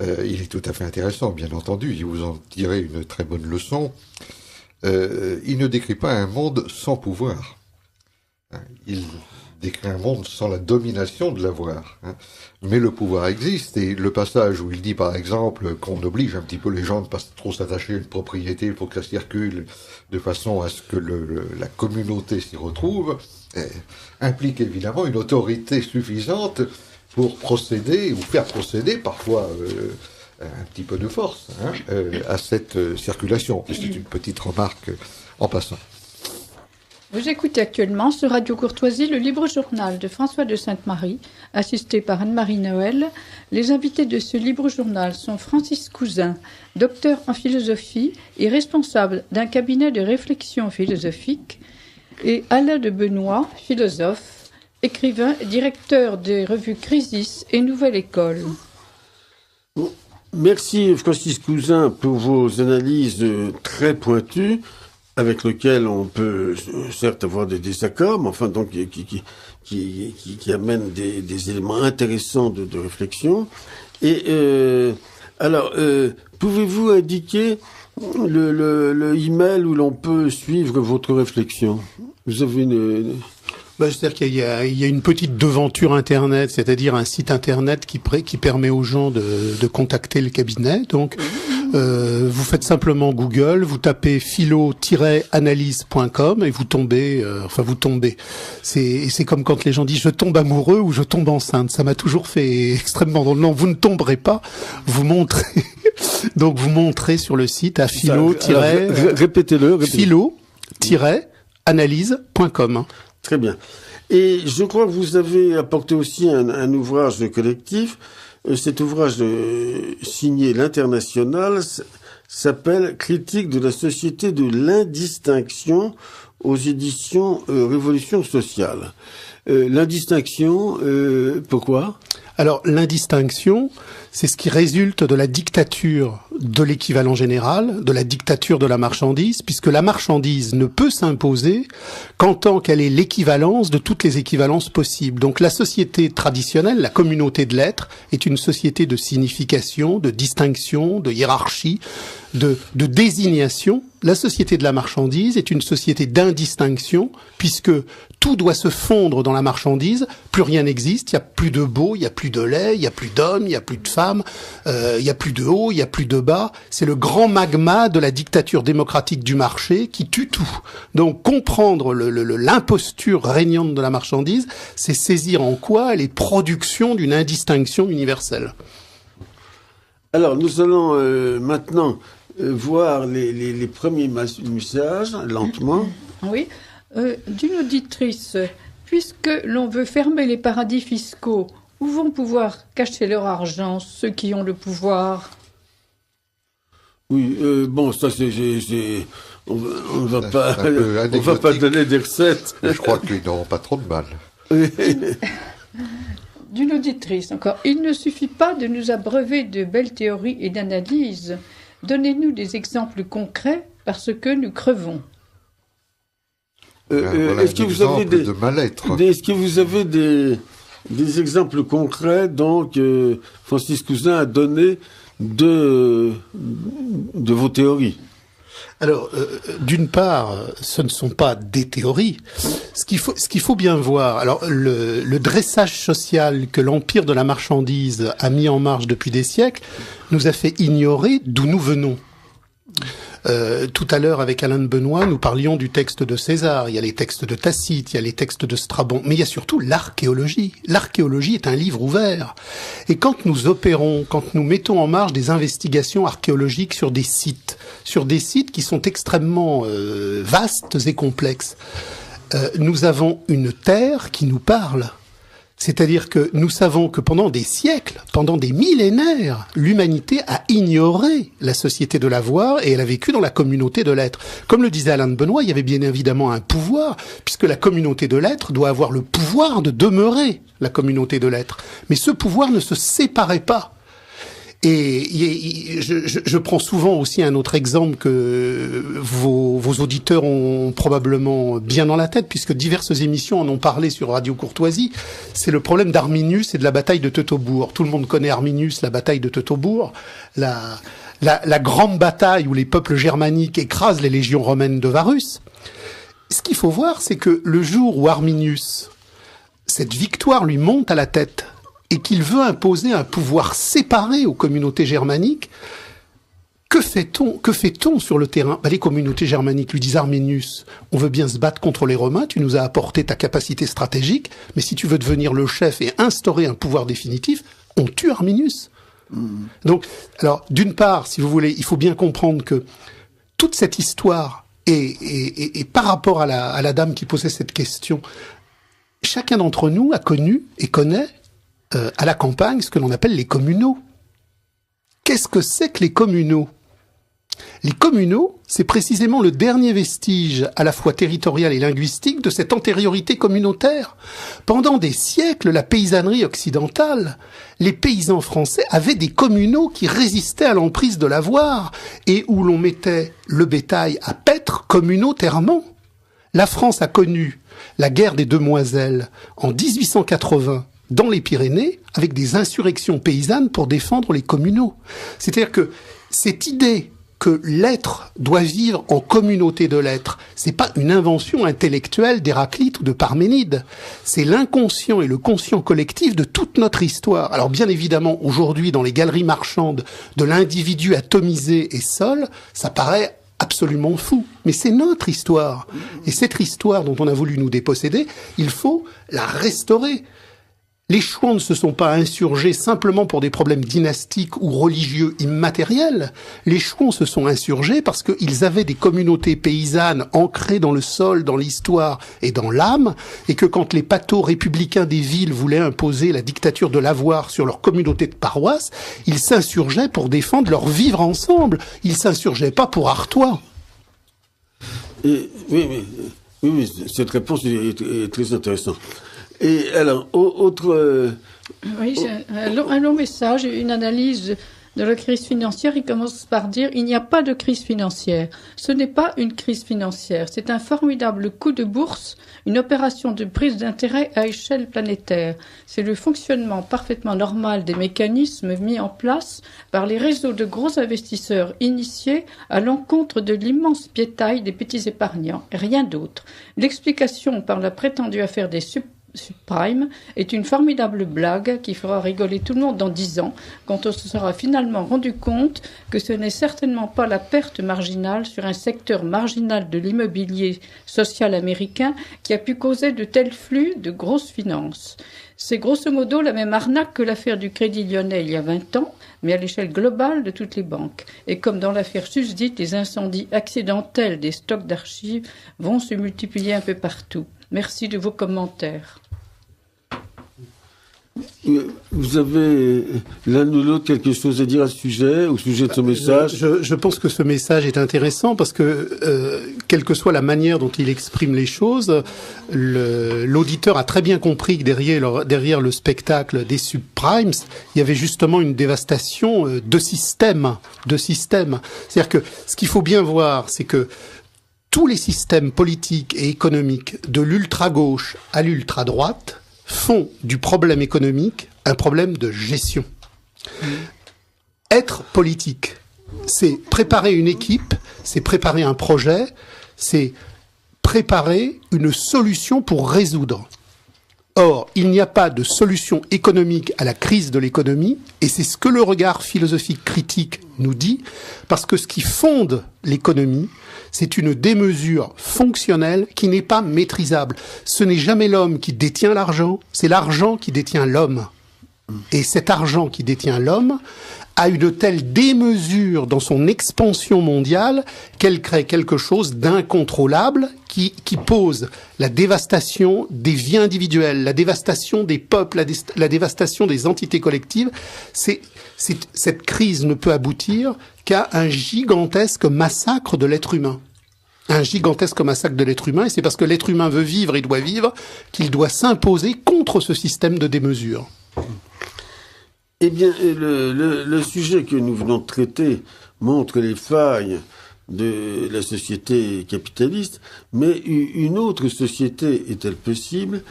C: Il est tout à fait intéressant, bien entendu, et vous en tirez une très bonne leçon. il ne décrit pas un monde sans pouvoir. Il décrit un monde sans la domination de l'avoir. Mais le pouvoir existe, et le passage où il dit par exemple qu'on oblige un petit peu les gens de ne pas trop s'attacher à une propriété pour que ça circule de façon à ce que la communauté s'y retrouve, implique évidemment une autorité suffisante pour procéder, ou faire procéder parfois un petit peu de force à cette circulation. C'est une petite remarque en passant.
D: Vous écoutez actuellement sur Radio Courtoisie le Libre Journal de François de Sainte-Marie, assisté par Anne-Marie Noël. Les invités de ce Libre Journal sont Francis Cousin, docteur en philosophie et responsable d'un cabinet de réflexion philosophique, et Alain de Benoît, philosophe, écrivain et directeur des revues Crisis et Nouvelle École.
A: Merci Francis Cousin pour vos analyses très pointues, avec lequel on peut certes avoir des désaccords, mais enfin donc qui amènent des éléments intéressants de réflexion. Et alors, pouvez-vous indiquer le email où l'on peut suivre votre réflexion? Vous avez une...
B: C'est-à-dire qu'il y a une petite devanture Internet, c'est-à-dire un site Internet qui permet aux gens de contacter le cabinet. Donc, vous faites simplement Google, vous tapez philo-analyse.com et vous tombez. C'est comme quand les gens disent je tombe amoureux ou je tombe enceinte. Ça m'a toujours fait extrêmement drôle. Non, vous ne tomberez pas. Vous montrez. Donc, vous montrez sur le site à
A: répétez-le.
B: philo-analyse.com.
A: Très bien. Et je crois que vous avez apporté aussi un ouvrage de collectif. Cet ouvrage signé l'International s'appelle « Critique de la société de l'indistinction » aux éditions Révolution sociale. L'indistinction, pourquoi ?
B: Alors, l'indistinction, c'est ce qui résulte de la dictature de l'équivalent général, de la dictature de la marchandise, puisque la marchandise ne peut s'imposer qu'en tant qu'elle est l'équivalence de toutes les équivalences possibles. Donc, la société traditionnelle, la communauté de l'être, est une société de signification, de distinction, de hiérarchie, de désignation. La société de la marchandise est une société d'indistinction, puisque tout doit se fondre dans la marchandise, plus rien n'existe, il n'y a plus de beau, il n'y a plus de laid, il n'y a plus d'hommes, il n'y a plus de femmes, il n'y a plus de haut, il n'y a plus de bas. C'est le grand magma de la dictature démocratique du marché qui tue tout. Donc comprendre l'imposture régnante de la marchandise, c'est saisir en quoi elle est production d'une indistinction universelle.
A: Alors nous allons maintenant voir les premiers messages, lentement.
D: Oui. D'une auditrice, puisque l'on veut fermer les paradis fiscaux, où vont pouvoir cacher leur argent ceux qui ont le pouvoir ?
A: Oui, ça on ne va pas donner des recettes.
C: Je crois qu'ils n'auront pas trop de mal.
D: D'une auditrice encore, il ne suffit pas de nous abreuver de belles théories et d'analyses. Donnez-nous des exemples concrets parce que nous crevons.
A: Est-ce que vous avez
C: de mal-être.
A: Est-ce que vous avez des exemples concrets, donc, Francis Cousin a donné de vos théories?
B: Alors, d'une part, ce ne sont pas des théories. Ce qu'il faut bien voir, alors le dressage social que l'empire de la marchandise a mis en marche depuis des siècles nous a fait ignorer d'où nous venons. Tout à l'heure, avec Alain de Benoît, nous parlions du texte de César. Il y a les textes de Tacite, il y a les textes de Strabon, mais il y a surtout l'archéologie. L'archéologie est un livre ouvert. Et quand nous mettons en marche des investigations archéologiques sur des sites qui sont extrêmement vastes et complexes, nous avons une terre qui nous parle. C'est-à-dire que nous savons que pendant des siècles, pendant des millénaires, l'humanité a ignoré la société de l'avoir et elle a vécu dans la communauté de l'être. Comme le disait Alain de Benoît, il y avait bien évidemment un pouvoir, puisque la communauté de l'être doit avoir le pouvoir de demeurer la communauté de l'être. Mais ce pouvoir ne se séparait pas. Et je prends souvent aussi un autre exemple que vos auditeurs ont probablement bien dans la tête, puisque diverses émissions en ont parlé sur Radio Courtoisie. C'est le problème d'Arminius et de la bataille de Teutobourg. Tout le monde connaît Arminius, la bataille de Teutobourg, la grande bataille où les peuples germaniques écrasent les légions romaines de Varus. Ce qu'il faut voir, c'est que le jour où Arminius, cette victoire lui monte à la tête, et qu'il veut imposer un pouvoir séparé aux communautés germaniques, que fait-on sur le terrain? Les communautés germaniques lui disent: Arminius, on veut bien se battre contre les Romains, tu nous as apporté ta capacité stratégique, mais si tu veux devenir le chef et instaurer un pouvoir définitif, on tue Arminius. Donc, alors, d'une part, si vous voulez, il faut bien comprendre que toute cette histoire, et par rapport à la dame qui posait cette question, chacun d'entre nous a connu et connaît à la campagne ce que l'on appelle les communaux. Qu'est-ce que c'est que les communaux? Les communaux, c'est précisément le dernier vestige à la fois territorial et linguistique de cette antériorité communautaire. Pendant des siècles, la paysannerie occidentale, les paysans français avaient des communaux qui résistaient à l'emprise de l'avoir et où l'on mettait le bétail à paître communautairement. La France a connu la guerre des Demoiselles en 1880 dans les Pyrénées, avec des insurrections paysannes pour défendre les communaux. C'est-à-dire que cette idée que l'être doit vivre en communauté de l'être, c'est pas une invention intellectuelle d'Héraclite ou de Parménide. C'est l'inconscient et le conscient collectif de toute notre histoire. Alors bien évidemment, aujourd'hui, dans les galeries marchandes de l'individu atomisé et seul, ça paraît absolument fou. Mais c'est notre histoire. Et cette histoire dont on a voulu nous déposséder, il faut la restaurer. Les Chouans ne se sont pas insurgés simplement pour des problèmes dynastiques ou religieux immatériels. Les Chouans se sont insurgés parce qu'ils avaient des communautés paysannes ancrées dans le sol, dans l'histoire et dans l'âme, et que quand les pathos républicains des villes voulaient imposer la dictature de l'avoir sur leur communauté de paroisse, ils s'insurgeaient pour défendre leur vivre ensemble. Ils s'insurgeaient pas pour Artois.
A: Oui, cette réponse est très intéressante. Et alors, autre...
D: Oui, j'ai un long message, une analyse de la crise financière. Il commence par dire: il n'y a pas de crise financière. Ce n'est pas une crise financière, c'est un formidable coup de bourse, une opération de prise d'intérêt à échelle planétaire. C'est le fonctionnement parfaitement normal des mécanismes mis en place par les réseaux de gros investisseurs initiés à l'encontre de l'immense piétaille des petits épargnants, rien d'autre. L'explication par la prétendue affaire des subprimes est une formidable blague qui fera rigoler tout le monde dans 10 ans, quand on se sera finalement rendu compte que ce n'est certainement pas la perte marginale sur un secteur marginal de l'immobilier social américain qui a pu causer de tels flux de grosses finances. C'est grosso modo la même arnaque que l'affaire du Crédit Lyonnais il y a 20 ans, mais à l'échelle globale de toutes les banques. Et comme dans l'affaire susdite, les incendies accidentels des stocks d'archives vont se multiplier un peu partout. Merci de vos commentaires.
A: Vous avez l'un ou l'autre quelque chose à dire à ce sujet, au sujet de ce message?
B: Je pense que ce message est intéressant parce que, quelle que soit la manière dont il exprime les choses, l'auditeur a très bien compris que derrière le spectacle des subprimes, il y avait justement une dévastation de système. C'est-à-dire que ce qu'il faut bien voir, c'est que tous les systèmes politiques et économiques, de l'ultra-gauche à l'ultra-droite, font du problème économique un problème de gestion. Être politique, c'est préparer une équipe, c'est préparer un projet, c'est préparer une solution pour résoudre. Or, il n'y a pas de solution économique à la crise de l'économie, et c'est ce que le regard philosophique critique nous dit, parce que ce qui fonde l'économie, c'est une démesure fonctionnelle qui n'est pas maîtrisable. Ce n'est jamais l'homme qui détient l'argent, c'est l'argent qui détient l'homme. Et cet argent qui détient l'homme a une telle démesure dans son expansion mondiale qu'elle crée quelque chose d'incontrôlable qui pose la dévastation des vies individuelles, la dévastation des peuples, la dévastation des entités collectives. Cette crise ne peut aboutir qu'à un gigantesque massacre de l'être humain. Un gigantesque massacre de l'être humain, et c'est parce que l'être humain veut vivre et doit vivre qu'il doit s'imposer contre ce système de démesure.
A: Eh bien, le sujet que nous venons de traiter montre les failles de la société capitaliste, mais une autre société est-elle possible?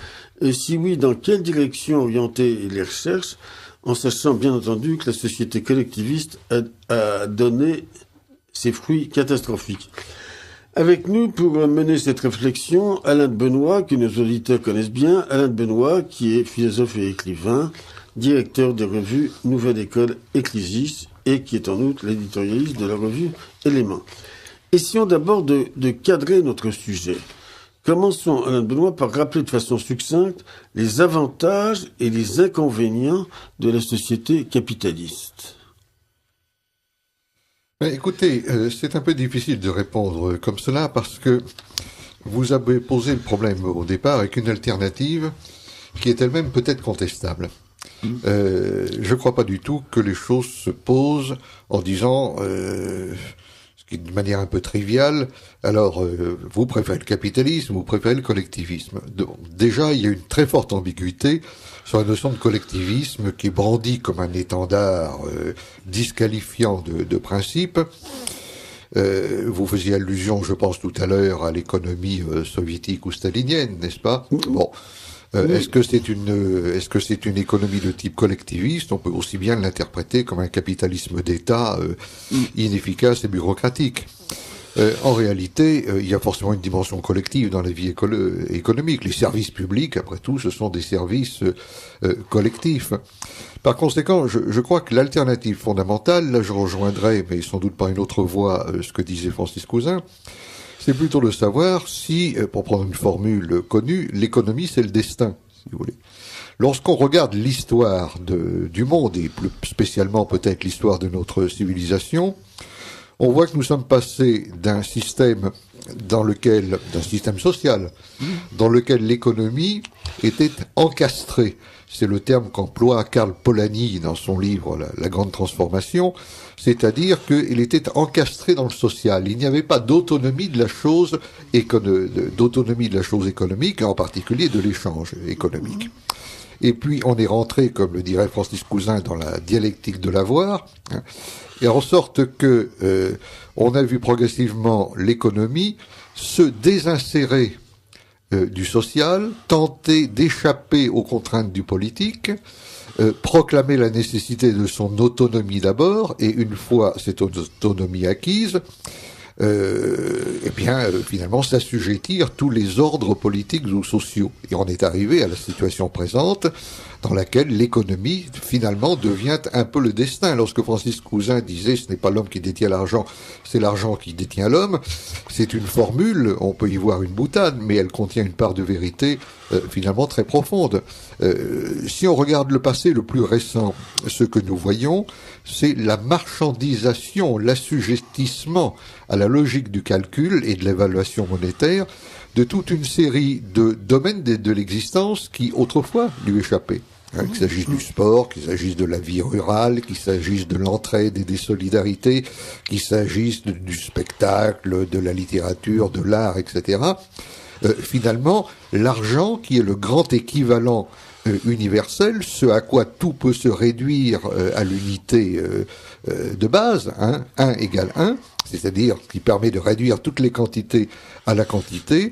A: Et si oui, dans quelle direction orienter les recherches, en sachant bien entendu que la société collectiviste a donné ses fruits catastrophiques? Avec nous, pour mener cette réflexion, Alain de Benoît, que nos auditeurs connaissent bien. Alain de Benoît, qui est philosophe et écrivain, directeur des revues Nouvelle École et Crisis, et qui est en outre l'éditorialiste de la revue Éléments. Essayons d'abord de cadrer notre sujet. Commençons, Alain de Benoît, par rappeler de façon succincte les avantages et les inconvénients de la société capitaliste.
C: Écoutez, c'est un peu difficile de répondre comme cela parce que vous avez posé le problème au départ avec une alternative qui est elle-même peut-être contestable. Je ne crois pas du tout que les choses se posent en disant, ce qui est de manière un peu triviale, alors vous préférez le capitalisme, vous préférez le collectivisme. Donc, déjà, il y a une très forte ambiguïté sur la notion de collectivisme qui est brandie comme un étendard disqualifiant de principe. Vous faisiez allusion, je pense, tout à l'heure à l'économie soviétique ou stalinienne, n'est-ce pas? Bon. Est-ce que c'est une économie de type collectiviste? On peut aussi bien l'interpréter comme un capitalisme d'État inefficace et bureaucratique. En réalité, il y a forcément une dimension collective dans la vie économique. Les services publics, après tout, ce sont des services collectifs. Par conséquent, je crois que l'alternative fondamentale, là je rejoindrai, mais sans doute par une autre voie, ce que disait Francis Cousin, c'est plutôt de savoir si, pour prendre une formule connue, l'économie c'est le destin, si vous voulez. Lorsqu'on regarde l'histoire du monde, et plus spécialement peut-être l'histoire de notre civilisation, on voit que nous sommes passés d'un système social, dans lequel l'économie était encastrée. C'est le terme qu'emploie Karl Polanyi dans son livre La Grande Transformation, c'est-à-dire qu'il était encastré dans le social. Il n'y avait pas d'autonomie de la chose économique, et en particulier de l'échange économique. Et puis on est rentré, comme le dirait Francis Cousin, dans la dialectique de l'avoir, et en sorte que on a vu progressivement l'économie se désinsérer du social, tenter d'échapper aux contraintes du politique, proclamer la nécessité de son autonomie d'abord, et une fois cette autonomie acquise, finalement s'assujettir tous les ordres politiques ou sociaux. Et on est arrivé à la situation présente dans laquelle l'économie finalement devient un peu le destin. Lorsque Francis Cousin disait ce n'est pas l'homme qui détient l'argent, c'est l'argent qui détient l'homme, c'est une formule, on peut y voir une boutade, mais elle contient une part de vérité finalement très profonde. Si on regarde le passé le plus récent, ce que nous voyons, c'est la marchandisation, l'assujettissement à la logique du calcul et de l'évaluation monétaire de toute une série de domaines de l'existence qui autrefois lui échappaient. Qu'il s'agisse du sport, qu'il s'agisse de la vie rurale, qu'il s'agisse de l'entraide et des solidarités, qu'il s'agisse du spectacle, de la littérature, de l'art, etc. Finalement, l'argent, qui est le grand équivalent universel, ce à quoi tout peut se réduire à l'unité de base, 1 égale 1, c'est-à-dire qui permet de réduire toutes les quantités à la quantité,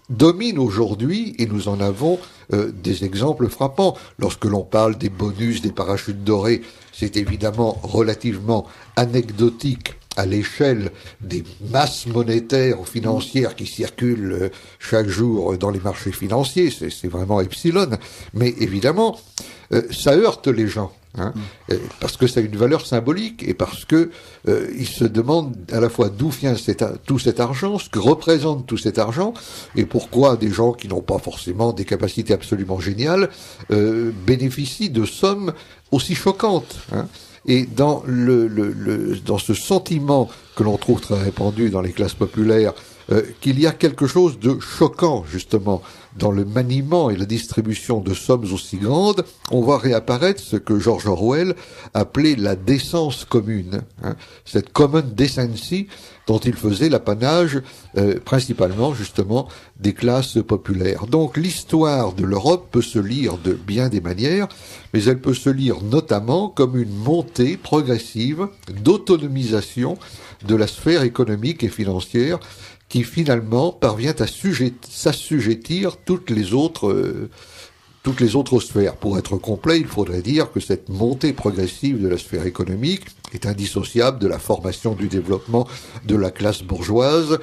C: domine aujourd'hui, et nous en avons des exemples frappants. Lorsque l'on parle des bonus, des parachutes dorés, c'est évidemment relativement anecdotique à l'échelle des masses monétaires ou financières qui circulent chaque jour dans les marchés financiers, c'est vraiment epsilon, mais évidemment, ça heurte les gens. Parce que ça a une valeur symbolique et parce que ils se demandent à la fois d'où vient tout cet argent, ce que représente tout cet argent et pourquoi des gens qui n'ont pas forcément des capacités absolument géniales bénéficient de sommes aussi choquantes. Et dans ce sentiment que l'on trouve très répandu dans les classes populaires qu'il y a quelque chose de choquant, justement, dans le maniement et la distribution de sommes aussi grandes. On voit réapparaître ce que George Orwell appelait la décence commune, cette common decency dont il faisait l'apanage principalement, justement, des classes populaires. Donc l'histoire de l'Europe peut se lire de bien des manières, mais elle peut se lire notamment comme une montée progressive d'autonomisation de la sphère économique et financière qui finalement parvient à s'assujettir toutes les autres sphères. Pour être complet, il faudrait dire que cette montée progressive de la sphère économique est indissociable de la formation du développement de la classe bourgeoise,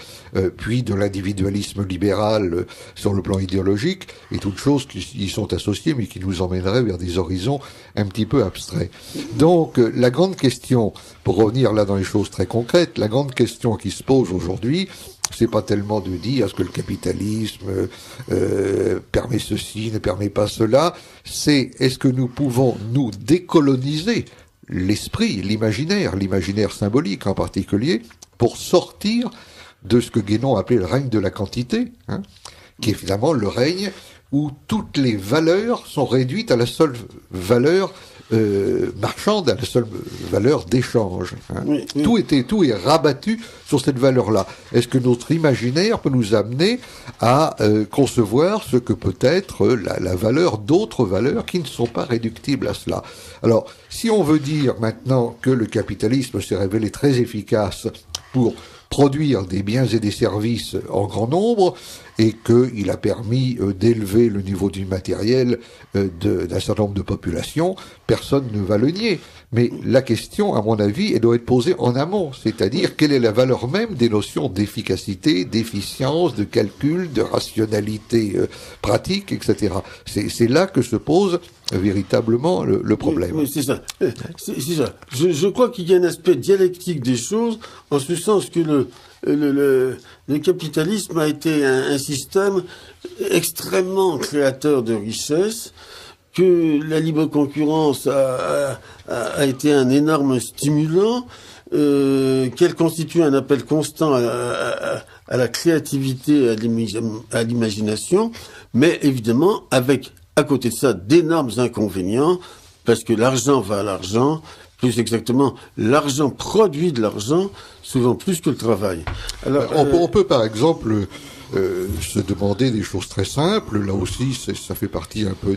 C: puis de l'individualisme libéral sur le plan idéologique, et toutes choses qui y sont associées, mais qui nous emmèneraient vers des horizons un petit peu abstraits. Donc, la grande question, pour revenir là dans les choses très concrètes, la grande question qui se pose aujourd'hui, c'est pas tellement de dire est-ce que le capitalisme permet ceci, ne permet pas cela, c'est est-ce que nous pouvons nous décoloniser l'esprit, l'imaginaire symbolique en particulier, pour sortir de ce que Guénon appelait le règne de la quantité, qui est finalement le règne où toutes les valeurs sont réduites à la seule valeur marchande, à la seule valeur d'échange. Oui, oui. Tout est rabattu sur cette valeur-là. Est-ce que notre imaginaire peut nous amener à concevoir ce que peut être la valeur d'autres valeurs qui ne sont pas réductibles à cela? Alors, si on veut dire maintenant que le capitalisme s'est révélé très efficace pour produire des biens et des services en grand nombre, et qu'il a permis d'élever le niveau du matériel d'un certain nombre de populations, personne ne va le nier. Mais la question, à mon avis, elle doit être posée en amont, c'est-à-dire quelle est la valeur même des notions d'efficacité, d'efficience, de calcul, de rationalité pratique, etc. C'est là que se pose véritablement le problème.
A: Oui, c'est ça. C'est ça. Je crois qu'il y a un aspect dialectique des choses, en ce sens que le capitalisme a été un système extrêmement créateur de richesses, que la libre concurrence a été un énorme stimulant, qu'elle constitue un appel constant à la créativité, à l'imagination, mais évidemment avec, à côté de ça, d'énormes inconvénients, parce que l'argent va à l'argent, plus exactement, l'argent produit de l'argent, souvent plus que le travail.
C: Alors, on peut par exemple se demander des choses très simples, là aussi ça fait partie un peu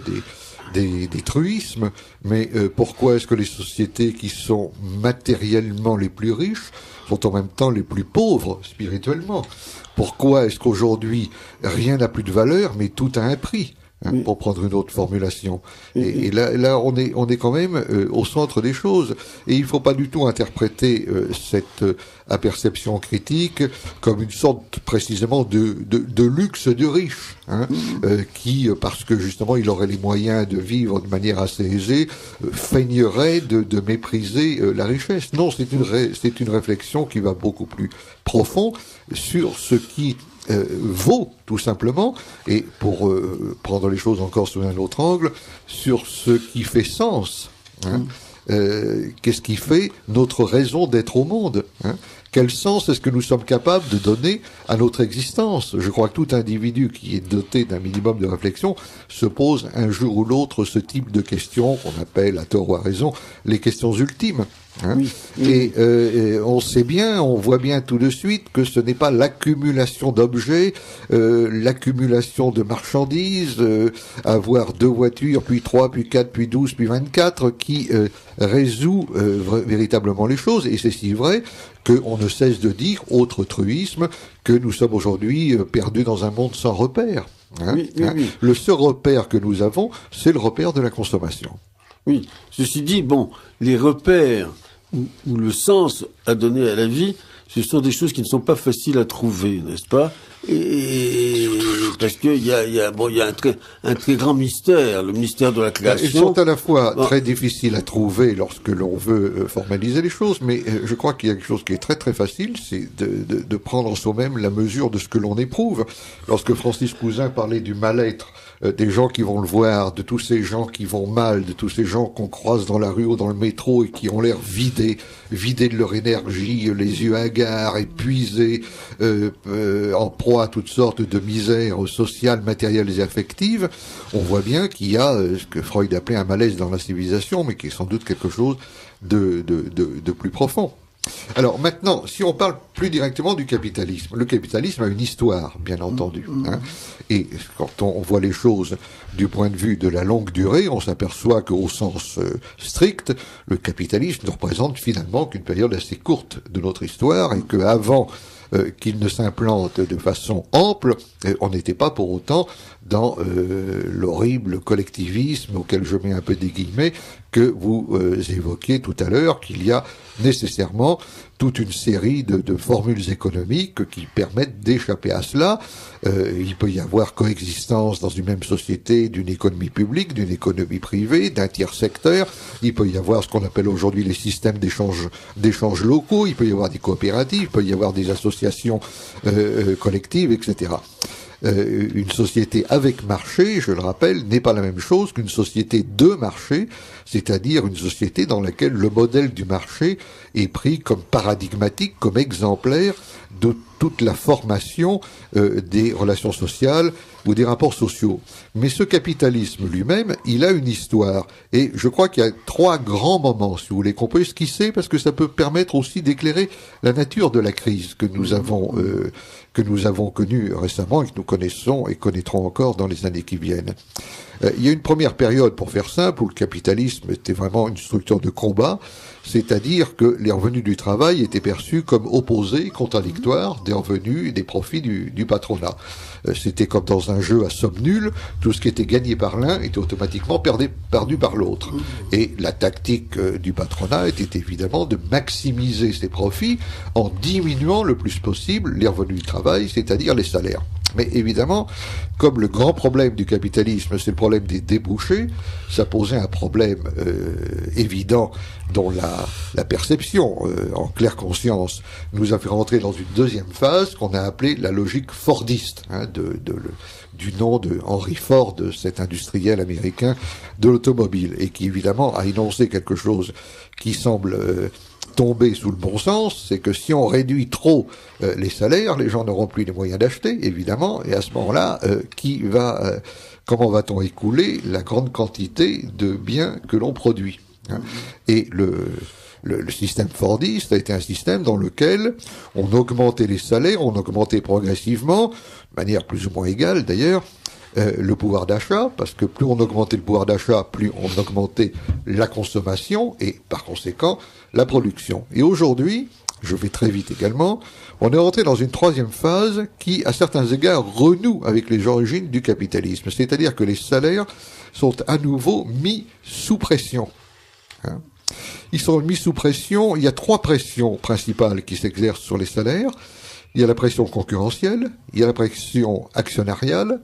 C: des truismes, mais pourquoi est-ce que les sociétés qui sont matériellement les plus riches sont en même temps les plus pauvres spirituellement? Pourquoi est-ce qu'aujourd'hui rien n'a plus de valeur, mais tout a un prix? Oui. Pour prendre une autre formulation. Et là, on est quand même au centre des choses. Et il ne faut pas du tout interpréter cette aperception critique comme une sorte précisément de luxe de riche, qui, parce que justement il aurait les moyens de vivre de manière assez aisée, feignerait de mépriser la richesse. Non, c'est une réflexion qui va beaucoup plus profond sur ce qui vaut tout simplement, et pour prendre les choses encore sous un autre angle, sur ce qui fait sens. Qu'est-ce qui fait notre raison d'être au monde? Quel sens est-ce que nous sommes capables de donner à notre existence? Je crois que tout individu qui est doté d'un minimum de réflexion se pose un jour ou l'autre ce type de questions qu'on appelle, à tort ou à raison, les questions ultimes. Oui, oui. Et on sait bien, on voit bien tout de suite que ce n'est pas l'accumulation d'objets, l'accumulation de marchandises, avoir 2 voitures, puis 3, puis 4, puis 12, puis 24, qui résout véritablement les choses. Et c'est si vrai qu'on ne cesse de dire, autre truisme, que nous sommes aujourd'hui perdus dans un monde sans repère. Oui. Le seul repère que nous avons, c'est le repère de la consommation.
A: Oui, ceci dit, bon, les repères ou le sens à donner à la vie, ce sont des choses qui ne sont pas faciles à trouver, n'est-ce pas? Et parce qu'il y a un très grand mystère, le mystère de la création.
C: Ils sont à la fois très difficiles à trouver lorsque l'on veut formaliser les choses, mais je crois qu'il y a quelque chose qui est très très facile, c'est de prendre en soi-même la mesure de ce que l'on éprouve. Lorsque Francis Cousin parlait du mal-être des gens qui vont le voir, de tous ces gens qui vont mal, de tous ces gens qu'on croise dans la rue ou dans le métro et qui ont l'air vidés de leur énergie, les yeux hagards, épuisés, en proie à toutes sortes de misères sociales, matérielles et affectives, on voit bien qu'il y a ce que Freud appelait un malaise dans la civilisation, mais qui est sans doute quelque chose de plus profond. Alors maintenant, si on parle plus directement du capitalisme, le capitalisme a une histoire, bien entendu. Hein, et quand on voit les choses du point de vue de la longue durée, on s'aperçoit qu'au sens strict, le capitalisme ne représente finalement qu'une période assez courte de notre histoire, et qu'avant qu'il ne s'implante de façon ample, on n'était pas pour autant dans l'horrible collectivisme auquel je mets un peu des guillemets que vous évoquiez tout à l'heure, qu'il y a nécessairement toute une série de formules économiques qui permettent d'échapper à cela. Il peut y avoir coexistence dans une même société d'une économie publique, d'une économie privée, d'un tiers secteur. Il peut y avoir ce qu'on appelle aujourd'hui les systèmes d'échange locaux. Il peut y avoir des coopératives, il peut y avoir des associations collectives, etc. Une société avec marché, je le rappelle, n'est pas la même chose qu'une société de marché, c'est-à-dire une société dans laquelle le modèle du marché est pris comme paradigmatique, comme exemplaire de toute la formation des relations sociales ou des rapports sociaux. Mais ce capitalisme lui-même, il a une histoire. Et je crois qu'il y a 3 grands moments, si vous voulez, qu'on peut esquisser, parce que ça peut permettre aussi d'éclairer la nature de la crise que nous avons connue récemment et que nous connaissons et connaîtrons encore dans les années qui viennent. Il y a une première période, pour faire simple, où le capitalisme était vraiment une structure de combat, c'est-à-dire que les revenus du travail étaient perçus comme opposés, contradictoires des revenus et des profits du patronat. C'était comme dans un jeu à somme nulle, tout ce qui était gagné par l'un était automatiquement perdu par l'autre. Et la tactique du patronat était évidemment de maximiser ses profits en diminuant le plus possible les revenus du travail, c'est-à-dire les salaires. Mais évidemment, comme le grand problème du capitalisme, c'est le problème des débouchés, ça posait un problème évident dont la perception, en claire conscience, nous a fait rentrer dans une deuxième phase qu'on a appelée la logique fordiste, hein, du nom de Henry Ford, cet industriel américain de l'automobile, et qui évidemment a énoncé quelque chose qui semble tomber sous le bon sens, c'est que si on réduit trop les salaires, les gens n'auront plus les moyens d'acheter, évidemment, et à ce moment-là, comment va-t-on écouler la grande quantité de biens que l'on produit, hein. Et le système fordiste a été un système dans lequel on augmentait les salaires, on augmentait progressivement, de manière plus ou moins égale d'ailleurs, le pouvoir d'achat, parce que plus on augmentait le pouvoir d'achat, plus on augmentait la consommation et par conséquent la production. Et aujourd'hui, je vais très vite également, on est rentré dans une troisième phase qui, à certains égards, renoue avec les origines du capitalisme. C'est-à-dire que les salaires sont à nouveau mis sous pression, hein. Ils sont mis sous pression. Il y a 3 pressions principales qui s'exercent sur les salaires. Il y a la pression concurrentielle, il y a la pression actionnariale,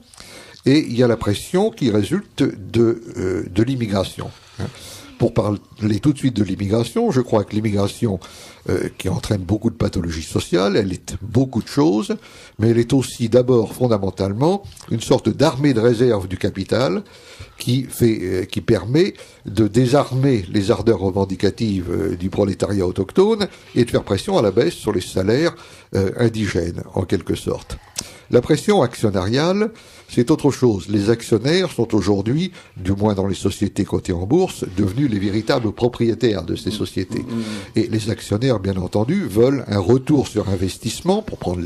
C: et il y a la pression qui résulte de l'immigration. Pour parler tout de suite de l'immigration, je crois que l'immigration qui entraîne beaucoup de pathologies sociales, elle est beaucoup de choses, mais elle est aussi d'abord fondamentalement une sorte d'armée de réserve du capital qui permet de désarmer les ardeurs revendicatives du prolétariat autochtone et de faire pression à la baisse sur les salaires indigènes, en quelque sorte. La pression actionnariale, c'est autre chose. Les actionnaires sont aujourd'hui, du moins dans les sociétés cotées en bourse, devenus les véritables propriétaires de ces sociétés. Et les actionnaires, bien entendu, veulent un retour sur investissement, pour prendre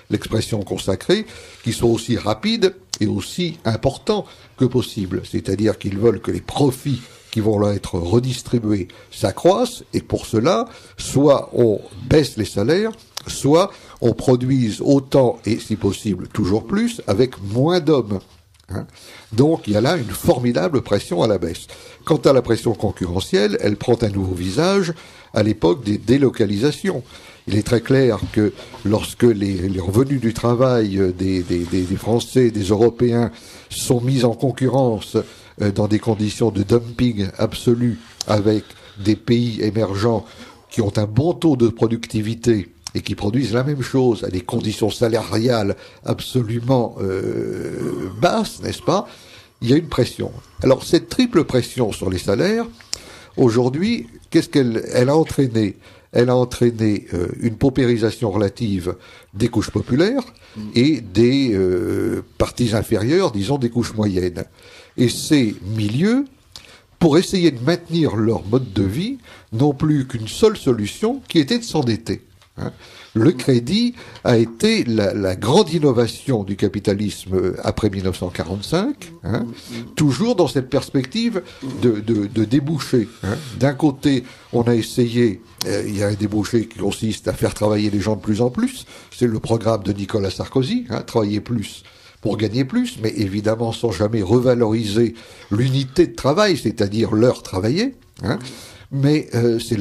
C: l'expression consacrée, qui soit aussi rapide et aussi important que possible. C'est-à-dire qu'ils veulent que les profits qui vont leur être redistribués s'accroissent, et pour cela, soit on baisse les salaires, soit on produise autant et, si possible, toujours plus, avec moins d'hommes. hein. Donc il y a là une formidable pression à la baisse. Quant à la pression concurrentielle, elle prend un nouveau visage à l'époque des délocalisations. Il est très clair que lorsque les revenus du travail des Français, des Européens sont mis en concurrence dans des conditions de dumping absolu avec des pays émergents qui ont un bon taux de productivité et qui produisent la même chose à des conditions salariales absolument basses, n'est-ce pas? Il y a une pression. Alors cette triple pression sur les salaires, aujourd'hui, qu'est-ce qu'elle a entraîné? Elle a entraîné une paupérisation relative des couches populaires et des parties inférieures, disons des couches moyennes. Et ces milieux, pour essayer de maintenir leur mode de vie, n'ont plus qu'une seule solution, qui était de s'endetter. Hein. Le crédit a été la grande innovation du capitalisme après 1945, hein, toujours dans cette perspective de débouché. Hein. D'un côté, on a essayé, il y a un débouché qui consiste à faire travailler les gens de plus en plus, c'est le programme de Nicolas Sarkozy, hein, travailler plus pour gagner plus, mais évidemment sans jamais revaloriser l'unité de travail, c'est-à-dire l'heure travaillée. Hein. Mais c'est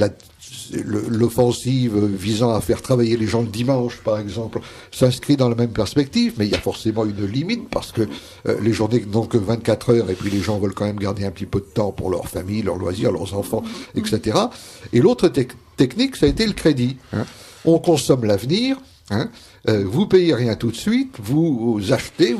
C: l'offensive visant à faire travailler les gens le dimanche, par exemple, s'inscrit dans la même perspective, mais il y a forcément une limite, parce que les journées n'ont que 24 heures, et puis les gens veulent quand même garder un petit peu de temps pour leur famille, leurs loisirs, leurs enfants, etc. Et l'autre technique, ça a été le crédit. Hein. On consomme l'avenir, hein. Vous payez rien tout de suite, vous achetez,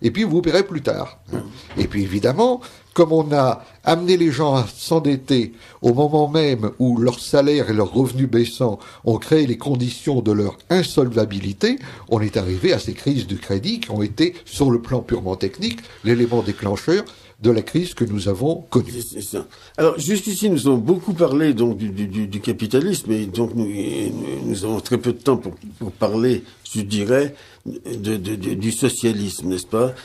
C: et puis vous paierez plus tard. Hein. Et puis évidemment, comme on a amené les gens à s'endetter au moment même où leur salaire et leurs revenus baissants ont créé les conditions de leur insolvabilité, on est arrivé à ces crises de crédit qui ont été, sur le plan purement technique, l'élément déclencheur de la crise que nous avons connue.
A: C'est ça. Alors, jusqu'ici, nous avons beaucoup parlé donc du capitalisme, et donc nous avons très peu de temps pour parler, je dirais, du socialisme, n'est-ce pas?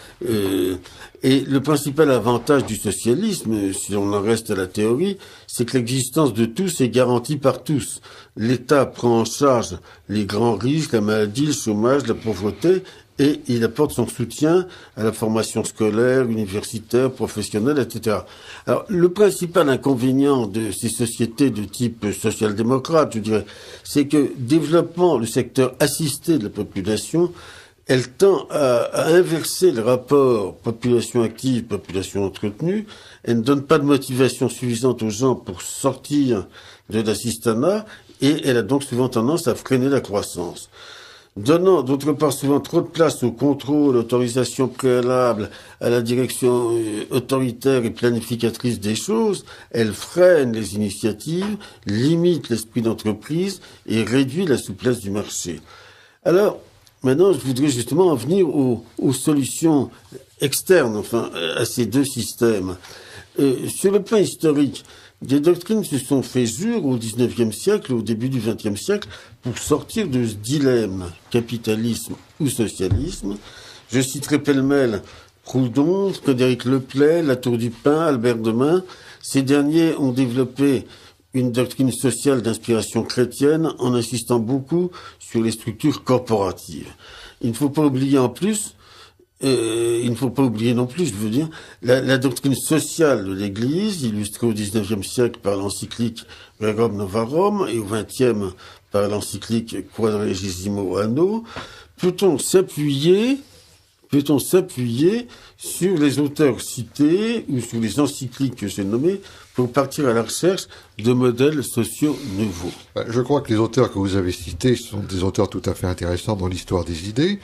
A: Et le principal avantage du socialisme, si on en reste à la théorie, c'est que l'existence de tous est garantie par tous. L'État prend en charge les grands risques, la maladie, le chômage, la pauvreté, et il apporte son soutien à la formation scolaire, universitaire, professionnelle, etc. Alors, le principal inconvénient de ces sociétés de type social-démocrate, je dirais, c'est que développant le secteur assisté de la population, elle tend à inverser le rapport population active, population entretenue. Elle ne donne pas de motivation suffisante aux gens pour sortir de l'assistanat, et elle a donc souvent tendance à freiner la croissance. Donnant d'autre part souvent trop de place au contrôle, autorisation préalable, à la direction autoritaire et planificatrice des choses, elle freine les initiatives, limite l'esprit d'entreprise et réduit la souplesse du marché. Alors, maintenant, je voudrais justement en venir aux solutions externes, enfin, à ces deux systèmes. Sur le plan historique, des doctrines se sont fait jour au XIXe siècle, au début du XXe siècle, pour sortir de ce dilemme, capitalisme ou socialisme. Je citerai pêle-mêle Proudhon, Frédéric Leplay, Latour du Pin, Albert Demain. Ces derniers ont développé une doctrine sociale d'inspiration chrétienne en insistant beaucoup sur les structures corporatives. Il ne faut pas oublier non plus, je veux dire, la doctrine sociale de l'Église, illustrée au XIXe siècle par l'encyclique Rerum Novarum et au XXe par l'encyclique Quadragesimo Anno. Peut-on s'appuyer sur les auteurs cités ou sur les encycliques que j'ai nommées pour partir à la recherche de modèles sociaux nouveaux?
C: Je crois que les auteurs que vous avez cités sont des auteurs tout à fait intéressants dans l'histoire des idées.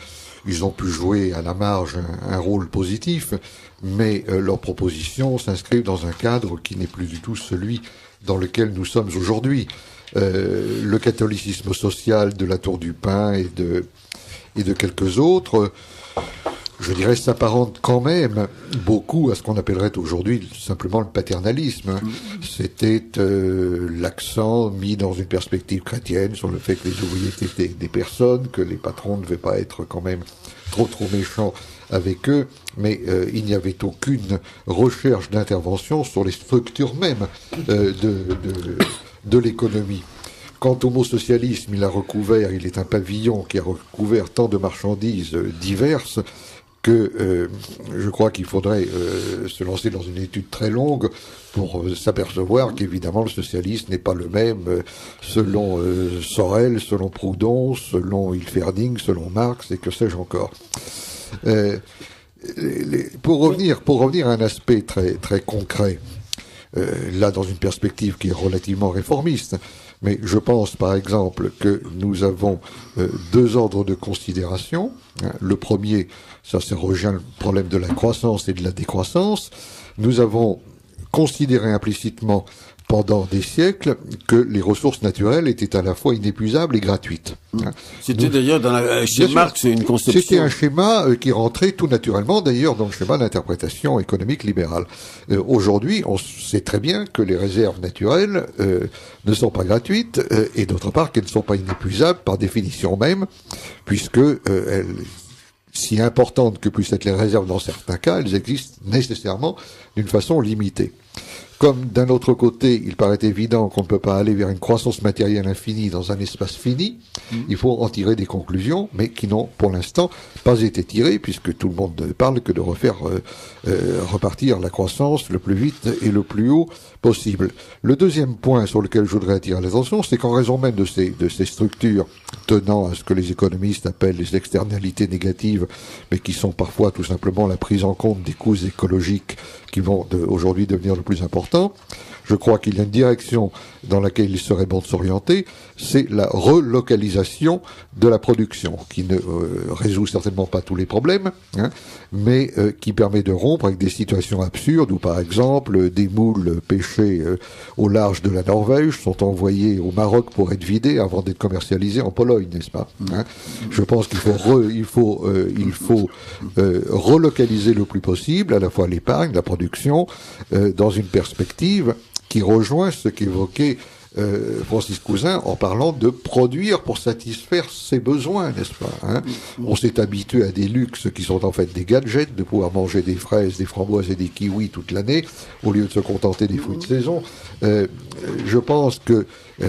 C: Ils ont pu jouer à la marge un rôle positif, mais leurs propositions s'inscrivent dans un cadre qui n'est plus du tout celui dans lequel nous sommes aujourd'hui. Le catholicisme social de Latour du Pin et de quelques autres, je dirais, s'apparente quand même beaucoup à ce qu'on appellerait aujourd'hui simplement le paternalisme. C'était l'accent mis dans une perspective chrétienne sur le fait que les ouvriers étaient des personnes, que les patrons ne devaient pas être quand même trop méchants avec eux, mais il n'y avait aucune recherche d'intervention sur les structures mêmes de l'économie. Quant au mot socialisme, il est un pavillon qui a recouvert tant de marchandises diverses que je crois qu'il faudrait se lancer dans une étude très longue pour s'apercevoir qu'évidemment le socialisme n'est pas le même selon Sorel, selon Proudhon, selon Hilferding, selon Marx et que sais-je encore. Pour revenir à un aspect très très concret, là dans une perspective qui est relativement réformiste, mais je pense par exemple que nous avons deux ordres de considération. Le premier, ça rejoint le problème de la croissance et de la décroissance. Nous avons considéré implicitement pendant des siècles que les ressources naturelles étaient à la fois inépuisables et gratuites.
A: C'était d'ailleurs chez Marx une conception.
C: C'était un schéma qui rentrait tout naturellement d'ailleurs dans le schéma d'interprétation économique libérale. Aujourd'hui, on sait très bien que les réserves naturelles ne sont pas gratuites et d'autre part qu'elles ne sont pas inépuisables par définition même, puisque elles, si importantes que puissent être les réserves dans certains cas, elles existent nécessairement d'une façon limitée. Comme d'un autre côté, il paraît évident qu'on ne peut pas aller vers une croissance matérielle infinie dans un espace fini, il faut en tirer des conclusions, mais qui n'ont pour l'instant pas été tirées, puisque tout le monde ne parle que de refaire repartir la croissance le plus vite et le plus haut possible. Le deuxième point sur lequel je voudrais attirer l'attention, c'est qu'en raison même de ces structures tenant à ce que les économistes appellent les externalités négatives, mais qui sont parfois tout simplement la prise en compte des coûts écologiques qui vont aujourd'hui devenir le plus important, je crois qu'il y a une direction dans laquelle il serait bon de s'orienter, c'est la relocalisation de la production, qui ne résout certainement pas tous les problèmes, mais qui permet de rompre avec des situations absurdes où, par exemple, des moules pêchés au large de la Norvège sont envoyés au Maroc pour être vidés avant d'être commercialisés en Pologne, n'est-ce pas ? Je pense qu'il faut relocaliser le plus possible, à la fois l'épargne, la production, dans une perspective qui rejoint ce qu'évoquait Francis Cousin en parlant de produire pour satisfaire ses besoins, n'est-ce pas ? On s'est habitué à des luxes qui sont en fait des gadgets, de pouvoir manger des fraises, des framboises et des kiwis toute l'année, au lieu de se contenter des fruits de saison. Je pense que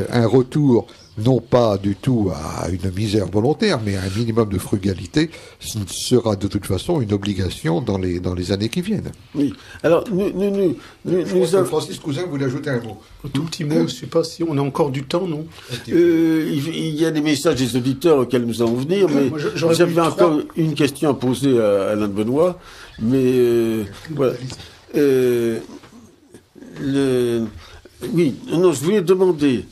C: un retour non pas du tout à une misère volontaire, mais à un minimum de frugalité, sera de toute façon une obligation dans les années qui viennent.
A: Oui. Alors,
C: Francis Cousin voulait ajouter un mot.
B: Un tout petit mot, je ne sais pas si on a encore du temps, non ?
A: Il y a des messages des auditeurs auxquels nous allons venir, mais j'avais encore une question à poser à Alain de Benoît, mais voilà. Oui, non, je voulais demander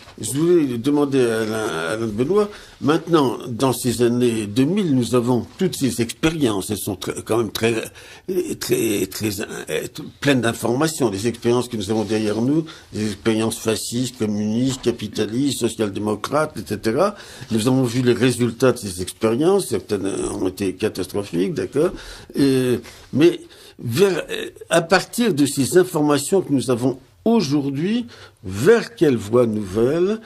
A: à Alain de Benoît, maintenant, dans ces années 2000, nous avons toutes ces expériences, elles sont quand même très pleines d'informations, des expériences que nous avons derrière nous, des expériences fascistes, communistes, capitalistes, social-démocrates, etc. Nous avons vu les résultats de ces expériences, certaines ont été catastrophiques, d'accord, mais à partir de ces informations que nous avons aujourd'hui, vers quelle voie nouvelle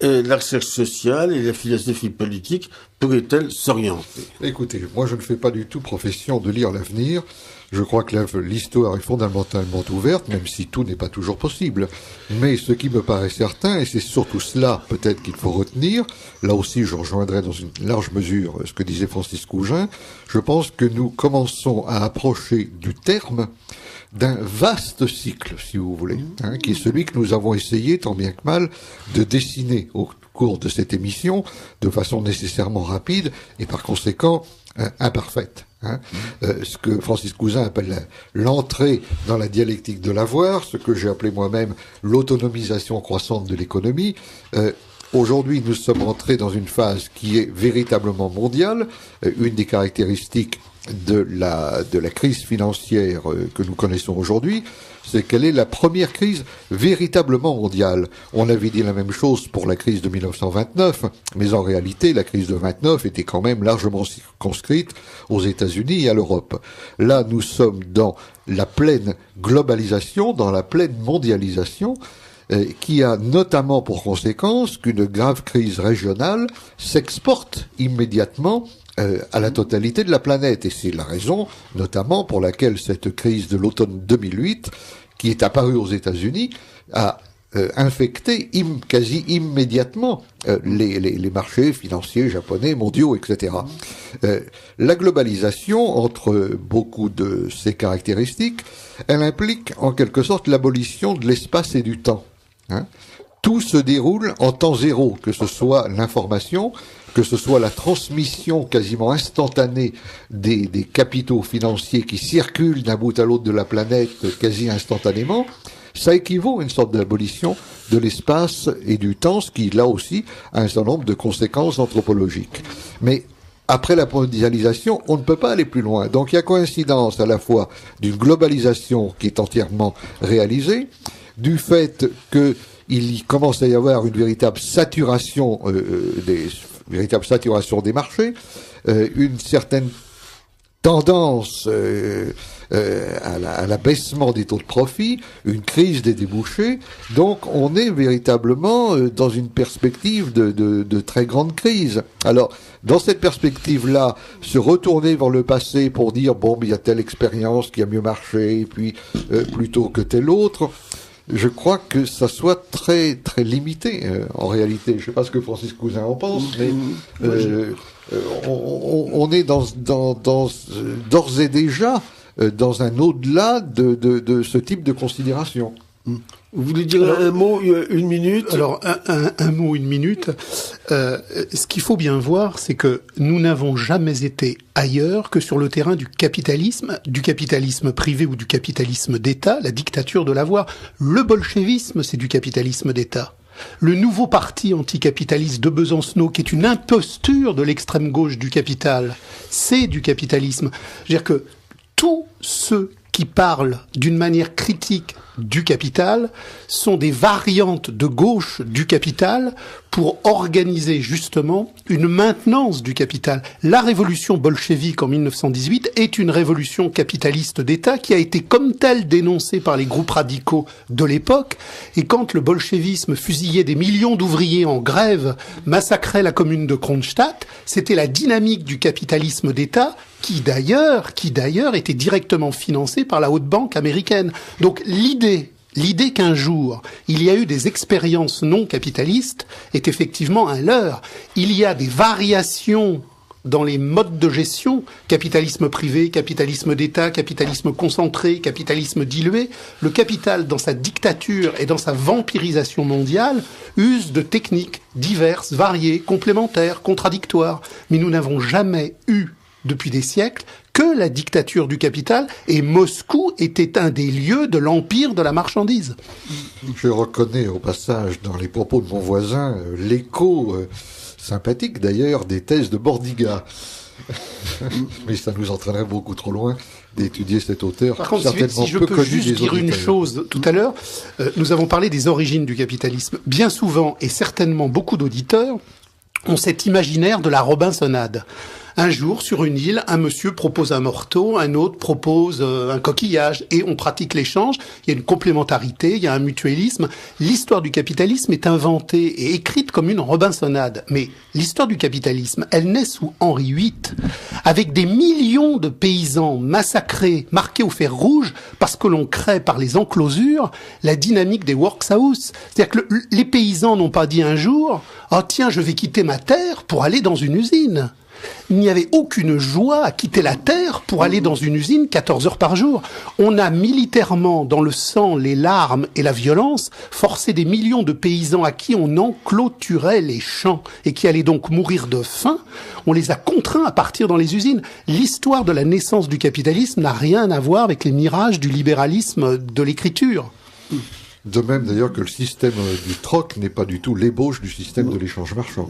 A: la recherche sociale et la philosophie politique pourraient-elles s'orienter ?
C: Écoutez, moi je ne fais pas du tout profession de lire l'avenir. Je crois que l'histoire est fondamentalement ouverte, même si tout n'est pas toujours possible. Mais ce qui me paraît certain, et c'est surtout cela peut-être qu'il faut retenir, là aussi je rejoindrai dans une large mesure ce que disait Francis Cousin, je pense que nous commençons à approcher du terme d'un vaste cycle, si vous voulez, qui est celui que nous avons essayé, tant bien que mal, de dessiner au cours de cette émission, de façon nécessairement rapide, et par conséquent imparfaite. Ce que Francis Cousin appelle l'entrée dans la dialectique de l'avoir, ce que j'ai appelé moi-même l'autonomisation croissante de l'économie. Aujourd'hui, nous sommes entrés dans une phase qui est véritablement mondiale. Une des caractéristiques de la crise financière que nous connaissons aujourd'hui, c'est qu'elle est la première crise véritablement mondiale. On avait dit la même chose pour la crise de 1929, mais en réalité, la crise de 29 était quand même largement circonscrite aux États-Unis et à l'Europe. Là, nous sommes dans la pleine globalisation, dans la pleine mondialisation, qui a notamment pour conséquence qu'une grave crise régionale s'exporte immédiatement à la totalité de la planète. Et c'est la raison, notamment, pour laquelle cette crise de l'automne 2008, qui est apparue aux États-Unis, a infecté quasi immédiatement les marchés financiers japonais, mondiaux, etc. La globalisation, entre beaucoup de ses caractéristiques, elle implique en quelque sorte l'abolition de l'espace et du temps. Tout se déroule en temps zéro, que ce soit l'information, que ce soit la transmission quasiment instantanée des capitaux financiers qui circulent d'un bout à l'autre de la planète quasi instantanément. Ça équivaut à une sorte d'abolition de l'espace et du temps, ce qui, là aussi, a un certain nombre de conséquences anthropologiques. Mais après la mondialisation, on ne peut pas aller plus loin. Donc il y a coïncidence à la fois d'une globalisation qui est entièrement réalisée, du fait qu'il commence à y avoir une véritable saturation des marchés, une certaine tendance à l'abaissement des taux de profit, une crise des débouchés. Donc on est véritablement dans une perspective de très grande crise. Alors, dans cette perspective-là, se retourner vers le passé pour dire, bon, il y a telle expérience qui a mieux marché, et puis plutôt que telle autre, je crois que ça soit très très limité en réalité. Je ne sais pas ce que Francis Cousin en pense, mais on est d'ores et déjà dans un au-delà de ce type de considération.
A: Vous voulez dire un mot, une minute?
B: Alors, un mot, une minute. Ce qu'il faut bien voir, c'est que nous n'avons jamais été ailleurs que sur le terrain du capitalisme privé ou du capitalisme d'État, la dictature de l'avoir. Le bolchevisme, c'est du capitalisme d'État. Le nouveau parti anticapitaliste de Besancenot, qui est une imposture de l'extrême gauche du capital, c'est du capitalisme. C'est-à-dire que tous ceux qui parlent d'une manière critique du capital sont des variantes de gauche du capital pour organiser justement une maintenance du capital. La révolution bolchevique en 1918 est une révolution capitaliste d'État qui a été comme telle dénoncée par les groupes radicaux de l'époque. Et quand le bolchevisme fusillait des millions d'ouvriers en grève, massacrait la commune de Kronstadt, c'était la dynamique du capitalisme d'État qui d'ailleurs était directement financée par la haute banque américaine. Donc l'idée qu'un jour, il y a eu des expériences non capitalistes est effectivement un leurre. Il y a des variations dans les modes de gestion, capitalisme privé, capitalisme d'État, capitalisme concentré, capitalisme dilué. Le capital, dans sa dictature et dans sa vampirisation mondiale, use de techniques diverses, variées, complémentaires, contradictoires. Mais nous n'avons jamais eu, depuis des siècles, que la dictature du capital, et Moscou était un des lieux de l'empire de la marchandise.
C: Je reconnais au passage dans les propos de mon voisin l'écho sympathique d'ailleurs des thèses de Bordiga. Mais ça nous entraînerait beaucoup trop loin d'étudier cet auteur.
B: Par contre, si je peux juste dire une chose tout à l'heure, nous avons parlé des origines du capitalisme. Bien souvent, et certainement beaucoup d'auditeurs, ont cet imaginaire de la Robinsonade. Un jour, sur une île, un monsieur propose un morteau, un autre propose un coquillage, et on pratique l'échange. Il y a une complémentarité, il y a un mutualisme. L'histoire du capitalisme est inventée et écrite comme une Robinsonade. Mais l'histoire du capitalisme, elle naît sous Henri VIII, avec des millions de paysans massacrés, marqués au fer rouge, parce que l'on crée par les enclosures la dynamique des workshouse. C'est-à-dire que les paysans n'ont pas dit un jour « Oh tiens, je vais quitter ma terre pour aller dans une usine ». Il n'y avait aucune joie à quitter la terre pour aller dans une usine 14 heures par jour. On a militairement, dans le sang, les larmes et la violence, forcé des millions de paysans à qui on enclôturait les champs et qui allaient donc mourir de faim. On les a contraints à partir dans les usines. L'histoire de la naissance du capitalisme n'a rien à voir avec les mirages du libéralisme de l'écriture.
C: De même d'ailleurs que le système du troc n'est pas du tout l'ébauche du système de l'échange marchand.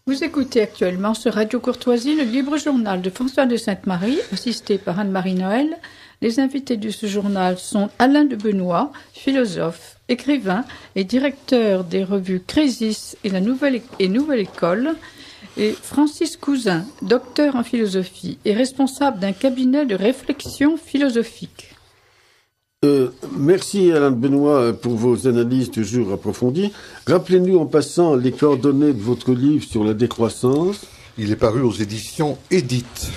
D: Vous écoutez actuellement sur Radio Courtoisie le libre journal de François de Sainte-Marie, assisté par Anne-Marie Noël. Les invités de ce journal sont Alain de Benoît, philosophe, écrivain et directeur des revues Crésis et la Nouvelle École, et Francis Cousin, docteur en philosophie et responsable d'un cabinet de réflexion philosophique.
A: Merci Alain de Benoît pour vos analyses toujours approfondies. Rappelez-nous en passant les coordonnées de votre livre sur la décroissance.
C: Il est paru aux éditions Édite.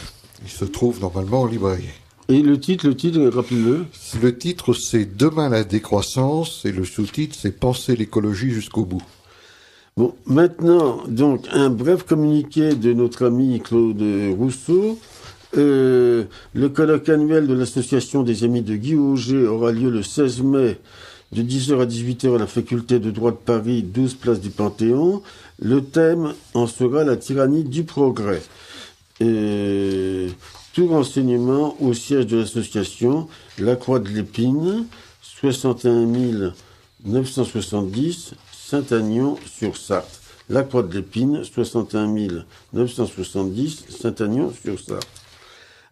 C: Il se trouve normalement en librairie.
A: Et le titre, rappelez-le.
C: Le titre, c'est Demain la décroissance, et le sous-titre, c'est Penser l'écologie jusqu'au bout.
A: Bon, maintenant, donc, un bref communiqué de notre ami Claude Rousseau. Le colloque annuel de l'association des amis de Guy Auger aura lieu le 16 mai de 10h à 18h à la faculté de droit de Paris, 12 place du Panthéon. Le thème en sera la tyrannie du progrès. Tout renseignement au siège de l'association, la Croix de l'Épine, 61 970, Saint-Agnon-sur-Sarthe. La Croix de l'Épine, 61 970, Saint-Agnon-sur-Sarthe.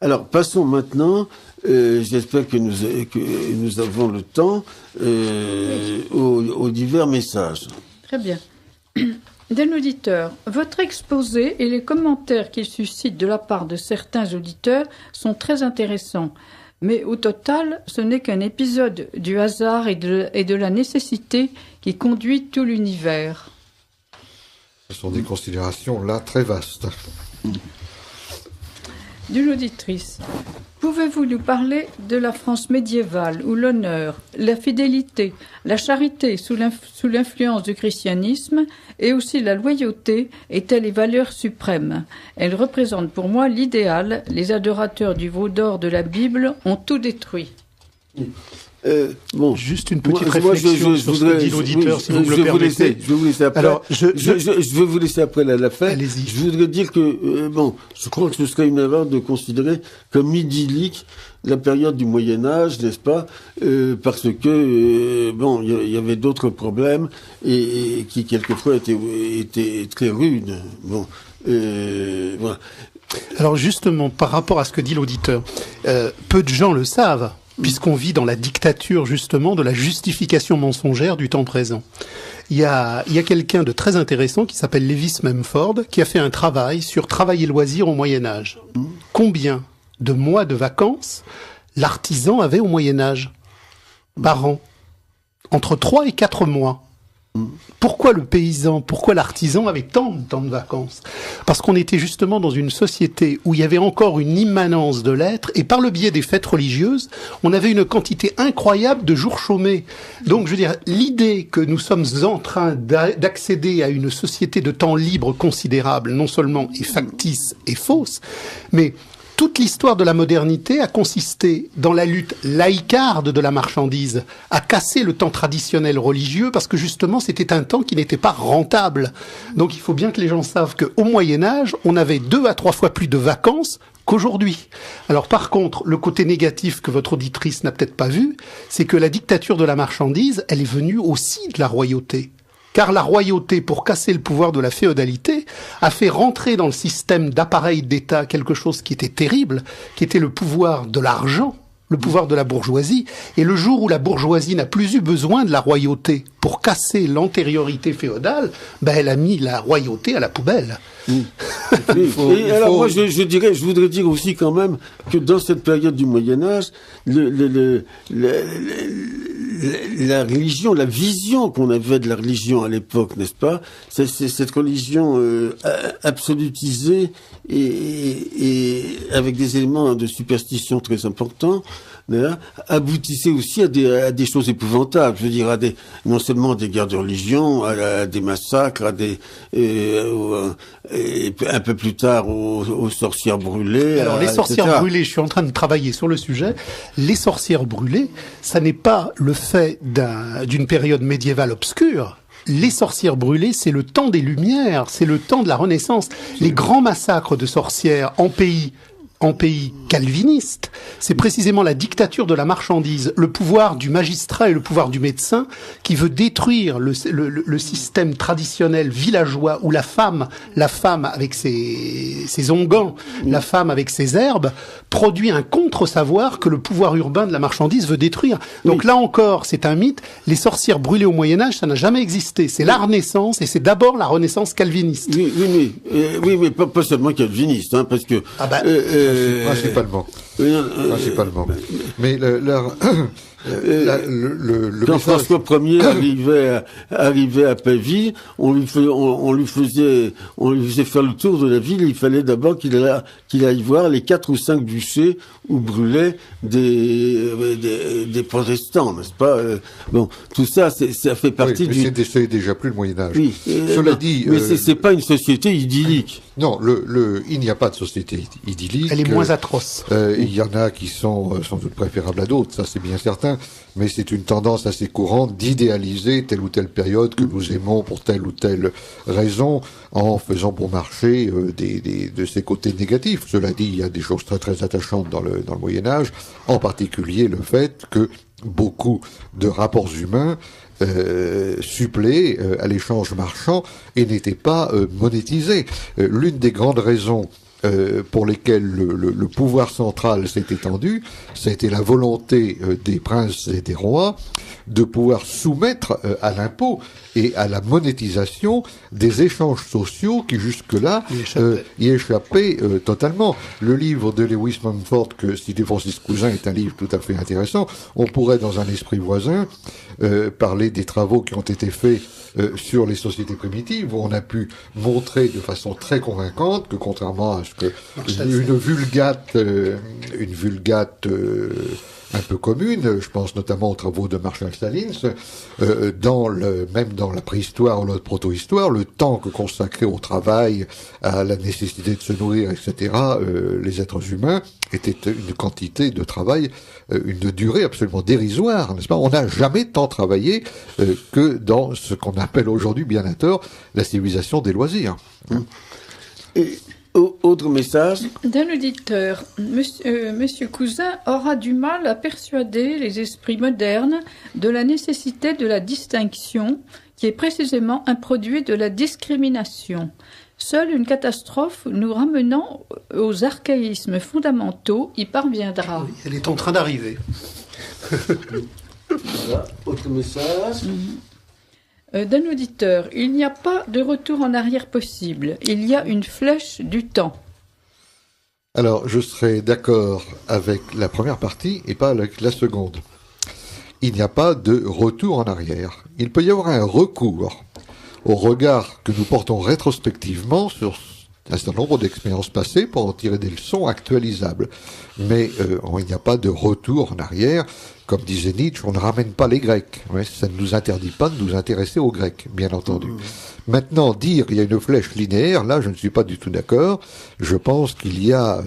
A: Alors, passons maintenant, j'espère que nous avons le temps, aux divers messages.
D: Très bien. D'un auditeur, votre exposé et les commentaires qu'il suscite de la part de certains auditeurs sont très intéressants. Mais au total, ce n'est qu'un épisode du hasard et de la nécessité qui conduit tout l'univers.
C: Ce sont des considérations là très vastes.
D: D'une auditrice. Pouvez-vous nous parler de la France médiévale où l'honneur, la fidélité, la charité sous l'influence du christianisme et aussi la loyauté étaient les valeurs suprêmes. Elles représentent pour moi l'idéal. Les adorateurs du veau d'or de la Bible ont tout détruit.
B: Bon, juste une petite réflexion sur ce que dit l'auditeur, si vous me le permettez.
A: Je vais vous laisser après. Alors, je vais vous laisser après la fin.
B: Allez-y.
A: Je voudrais dire que, je crois que ce serait une erreur de considérer comme idyllique la période du Moyen-Âge, n'est-ce pas, parce que, il y avait d'autres problèmes et qui, quelquefois, étaient très rudes. Voilà.
B: Alors, justement, par rapport à ce que dit l'auditeur, peu de gens le savent, puisqu'on vit dans la dictature, justement, de la justification mensongère du temps présent. Il y a quelqu'un de très intéressant qui s'appelle Lewis Mumford, qui a fait un travail sur travail et loisirs au Moyen-Âge. Combien de mois de vacances l'artisan avait au Moyen-Âge par an? Entre 3 et 4 mois. Pourquoi le paysan, pourquoi l'artisan avait tant de temps de vacances? Parce qu'on était justement dans une société où il y avait encore une immanence de l'être, et par le biais des fêtes religieuses, on avait une quantité incroyable de jours chômés. Donc, je veux dire, l'idée que nous sommes en train d'accéder à une société de temps libre considérable, non seulement est factice et fausse, mais toute l'histoire de la modernité a consisté dans la lutte laïcarde de la marchandise, à casser le temps traditionnel religieux, parce que justement c'était un temps qui n'était pas rentable. Donc il faut bien que les gens savent qu'au Moyen-Âge, on avait 2 à 3 fois plus de vacances qu'aujourd'hui. Alors par contre, le côté négatif que votre auditrice n'a peut-être pas vu, c'est que la dictature de la marchandise, elle est venue aussi de la royauté. Car la royauté, pour casser le pouvoir de la féodalité, a fait rentrer dans le système d'appareil d'État quelque chose qui était terrible, qui était le pouvoir de l'argent, le pouvoir de la bourgeoisie. Et le jour où la bourgeoisie n'a plus eu besoin de la royauté pour casser l'antériorité féodale, elle a mis la royauté à la poubelle.
A: Moi, je voudrais dire aussi quand même que dans cette période du Moyen-Âge, la religion, la vision qu'on avait de la religion à l'époque, n'est-ce pas, c'est cette religion absolutisée et avec des éléments de superstition très importants, aboutissait aussi à des choses épouvantables. Je veux dire, non seulement à des guerres de religion, à des massacres, et un peu plus tard aux sorcières brûlées.
B: Alors les sorcières brûlées, je suis en train de travailler sur le sujet. Les sorcières brûlées, ça n'est pas le fait d'une période médiévale obscure. Les sorcières brûlées, c'est le temps des Lumières, c'est le temps de la Renaissance. Les grands massacres de sorcières en pays calviniste, c'est précisément la dictature de la marchandise, le pouvoir du magistrat et le pouvoir du médecin qui veut détruire le système traditionnel villageois où la femme avec ses onguents, la femme avec ses herbes, produit un contre-savoir que le pouvoir urbain de la marchandise veut détruire. Donc là encore, c'est un mythe. Les sorcières brûlées au Moyen-Âge, ça n'a jamais existé. C'est la Renaissance et c'est d'abord la Renaissance calviniste.
A: Oui, mais pas seulement calviniste, hein, parce que...
C: Principalement. Mais Le
A: Quand
C: message...
A: François Ier arrivait à Pavie, on lui faisait faire le tour de la ville. Il fallait d'abord qu'il aille voir les 4 ou 5 bûchers où brûlaient des protestants, n'est-ce pas? Bon, tout ça, ça fait partie
C: oui, mais c'est déjà plus le Moyen-Âge.
A: Oui,
C: Cela dit...
A: Mais c'est pas une société idyllique.
C: Non, il n'y a pas de société idyllique.
B: Elle est moins atroce.
C: Il y en a qui sont sans doute préférables à d'autres, ça c'est bien certain, mais c'est une tendance assez courante d'idéaliser telle ou telle période que nous aimons pour telle ou telle raison, en faisant bon marché de ses côtés négatifs. Cela dit, il y a des choses très très attachantes dans le Moyen-Âge, en particulier le fait que beaucoup de rapports humains suppléaient à l'échange marchand et n'étaient pas monétisés. L'une des grandes raisons pour lesquelles le pouvoir central s'est étendu, ça a été la volonté des princes et des rois de pouvoir soumettre à l'impôt et à la monétisation des échanges sociaux qui jusque-là y échappaient totalement. Le livre de Lewis Mumford que citait Francis Cousin est un livre tout à fait intéressant. On pourrait, dans un esprit voisin, parler des travaux qui ont été faits sur les sociétés primitives, où on a pu montrer de façon très convaincante que, contrairement à ce que une vulgate un peu commune, je pense notamment aux travaux de Marshall Salins, même dans la préhistoire ou la proto-histoire, le temps que consacrait au travail, à la nécessité de se nourrir, etc., les êtres humains, était une quantité de travail, une durée absolument dérisoire, n'est-ce pas? On n'a jamais tant travaillé que dans ce qu'on appelle aujourd'hui, bien à tort, la civilisation des loisirs.
A: Et autre message
D: d'un auditeur. Monsieur Cousin aura du mal à persuader les esprits modernes de la nécessité de la distinction, qui est précisément un produit de la discrimination. Seule une catastrophe nous ramenant aux archaïsmes fondamentaux y parviendra.
B: Oui, elle est en train d'arriver.
A: Voilà. Autre message
D: d'un auditeur. Il n'y a pas de retour en arrière possible. Il y a une flèche du temps.
C: Alors, je serai d'accord avec la première partie et pas avec la seconde. Il n'y a pas de retour en arrière. Il peut y avoir un recours au regard que nous portons rétrospectivement sur un certain nombre d'expériences passées pour en tirer des leçons actualisables. Mais il n'y a pas de retour en arrière. Comme disait Nietzsche, on ne ramène pas les Grecs. Ouais, ça ne nous interdit pas de nous intéresser aux Grecs, bien entendu. Maintenant, dire qu'il y a une flèche linéaire, là, je ne suis pas du tout d'accord. Je pense qu'il y a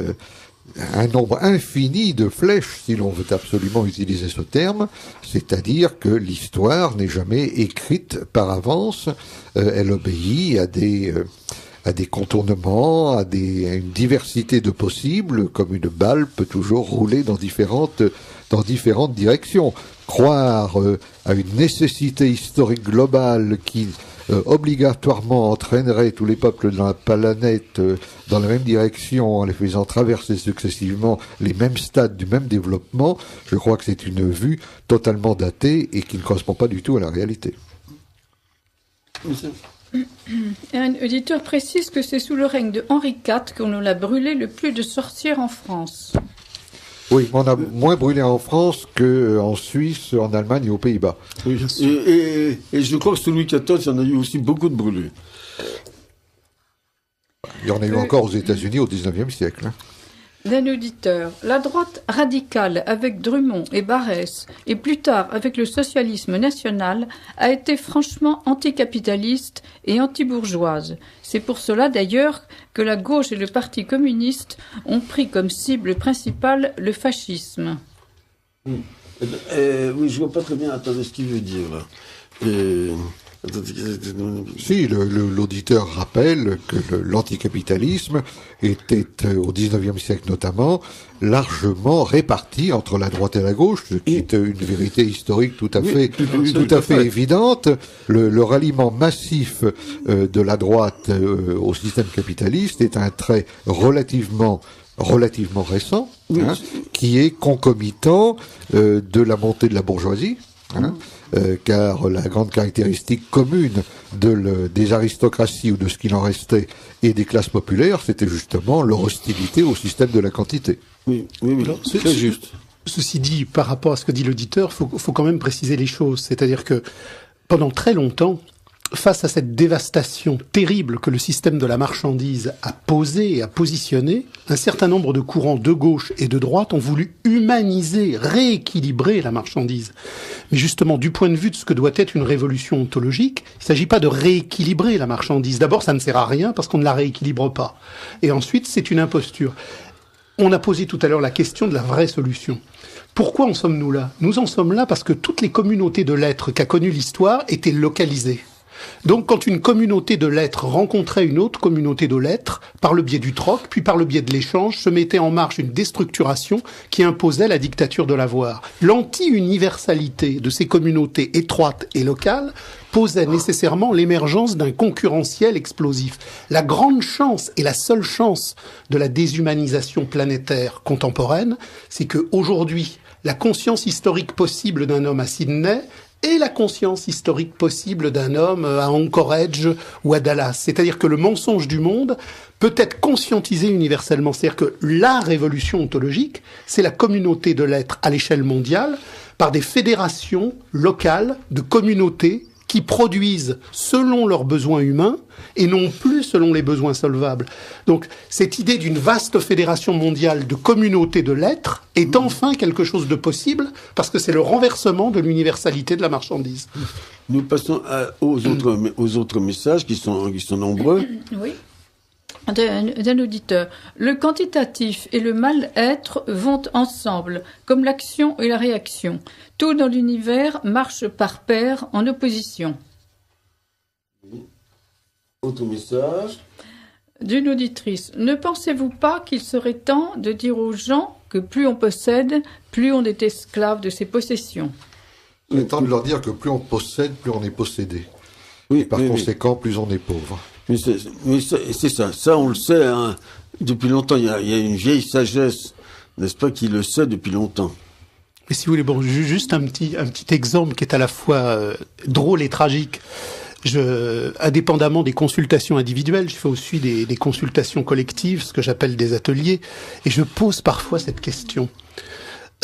C: un nombre infini de flèches, si l'on veut absolument utiliser ce terme, c'est-à-dire que l'histoire n'est jamais écrite par avance. Elle obéit à des contournements, à une diversité de possibles, comme une balle peut toujours rouler dans différentes directions. Croire à une nécessité historique globale qui obligatoirement entraînerait tous les peuples de la planète dans la même direction en les faisant traverser successivement les mêmes stades du même développement, je crois que c'est une vue totalement datée et qui ne correspond pas du tout à la réalité.
D: Un auditeur précise que c'est sous le règne de Henri IV qu'on a brûlé le plus de sorcières en France.
C: Oui, on a moins brûlé en France qu'en Suisse, en Allemagne et aux Pays-Bas.
A: Oui, et je crois que sous Louis XIV, il y en a eu aussi beaucoup de brûlés.
C: Il y en a eu encore aux États-Unis au XIXe siècle. Hein.
D: D'un auditeur. La droite radicale avec Drummond et Barrès, et plus tard avec le socialisme national, a été franchement anticapitaliste et antibourgeoise. C'est pour cela d'ailleurs que la gauche et le Parti communiste ont pris comme cible principale le fascisme.
A: Oui, je vois pas très bien. Attendez, ce qu'il veut dire là.
C: Si, l'auditeur rappelle que l'anticapitalisme était, au XIXe siècle notamment, largement réparti entre la droite et la gauche, ce qui est une vérité historique tout à fait évidente. Le ralliement massif de la droite au système capitaliste est un trait relativement récent, hein, qui est concomitant de la montée de la bourgeoisie, hein, car la grande caractéristique commune des aristocraties ou de ce qu'il en restait et des classes populaires, c'était justement leur hostilité au système de la quantité.
A: Oui, c'est juste.
B: Ceci dit, par rapport à ce que dit l'auditeur, faut quand même préciser les choses. C'est-à-dire que pendant très longtemps, face à cette dévastation terrible que le système de la marchandise a posée et a positionnée, un certain nombre de courants de gauche et de droite ont voulu humaniser, rééquilibrer la marchandise. Mais justement, du point de vue de ce que doit être une révolution ontologique, il ne s'agit pas de rééquilibrer la marchandise. D'abord, ça ne sert à rien parce qu'on ne la rééquilibre pas. Et ensuite, c'est une imposture. On a posé tout à l'heure la question de la vraie solution. Pourquoi en sommes-nous là ? Nous en sommes là parce que toutes les communautés de lettres qu'a connues l'histoire étaient localisées. Donc, quand une communauté de lettres rencontrait une autre communauté de lettres, par le biais du troc, puis par le biais de l'échange, se mettait en marche une déstructuration qui imposait la dictature de l'avoir. L'anti-universalité de ces communautés étroites et locales posait nécessairement l'émergence d'un concurrentiel explosif. La grande chance et la seule chance de la déshumanisation planétaire contemporaine, c'est qu'aujourd'hui, la conscience historique possible d'un homme à Sydney et la conscience historique possible d'un homme à Anchorage ou à Dallas. C'est-à-dire que le mensonge du monde peut être conscientisé universellement. C'est-à-dire que la révolution ontologique, c'est la communauté de l'être à l'échelle mondiale par des fédérations locales de communautés qui produisent selon leurs besoins humains et non plus selon les besoins solvables. Donc, cette idée d'une vaste fédération mondiale de communautés de l'être est enfin quelque chose de possible parce que c'est le renversement de l'universalité de la marchandise.
A: Nous passons aux autres messages qui sont nombreux.
D: Oui. D'un auditeur. Le quantitatif et le mal-être vont ensemble, comme l'action et la réaction. Tout dans l'univers marche par paire, en opposition.
A: Autre message.
D: D'une auditrice. Ne pensez-vous pas qu'il serait temps de dire aux gens que plus on possède, plus on est esclave de ses possessions ?
C: Il est temps de leur dire que plus on possède, plus on est possédé.
A: Oui,
C: et par conséquent, plus on est pauvre.
A: Mais c'est ça. Ça, on le sait, hein. Depuis longtemps. Il y a une vieille sagesse, n'est-ce pas, qui le sait depuis longtemps.
B: Mais si vous voulez, bon, juste un petit exemple qui est à la fois drôle et tragique. Indépendamment des consultations individuelles, je fais aussi des consultations collectives, ce que j'appelle des ateliers, et je pose parfois cette question.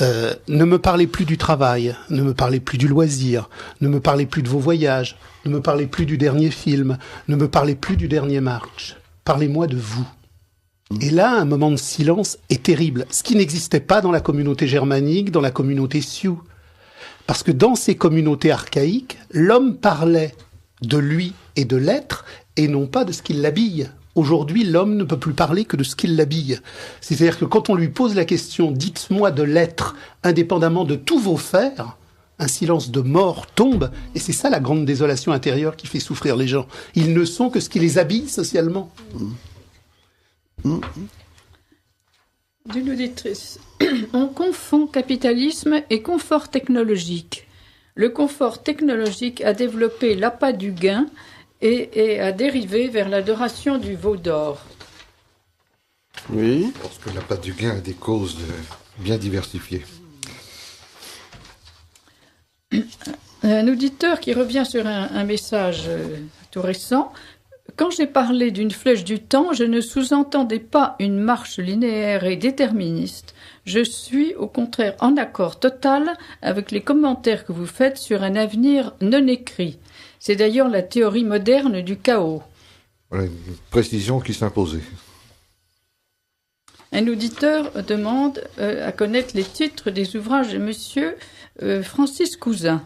B: Ne me parlez plus du travail, ne me parlez plus du loisir, ne me parlez plus de vos voyages, ne me parlez plus du dernier film, ne me parlez plus du dernier match. Parlez-moi de vous. Et là, un moment de silence est terrible, ce qui n'existait pas dans la communauté germanique, dans la communauté sioux. Parce que dans ces communautés archaïques, l'homme parlait de lui et de l'être, et non pas de ce qui l'habille. Aujourd'hui, l'homme ne peut plus parler que de ce qui l'habille. C'est-à-dire que quand on lui pose la question « dites-moi de l'être, indépendamment de tous vos fers », un silence de mort tombe, et c'est ça la grande désolation intérieure qui fait souffrir les gens. Ils ne sont que ce qui les habille socialement.
D: D'une auditrice. On confond capitalisme et confort technologique. Le confort technologique a développé l'appât du gain et a dérivé vers l'adoration du veau d'or.
A: Oui.
C: Parce que l'appât du gain a des causes bien diversifiées.
D: Un auditeur qui revient sur un message tout récent. Quand j'ai parlé d'une flèche du temps, je ne sous-entendais pas une marche linéaire et déterministe. Je suis au contraire en accord total avec les commentaires que vous faites sur un avenir non écrit. C'est d'ailleurs la théorie moderne du chaos.
C: Voilà une précision qui s'imposait.
D: Un auditeur demande à connaître les titres des ouvrages de monsieur Francis Cousin.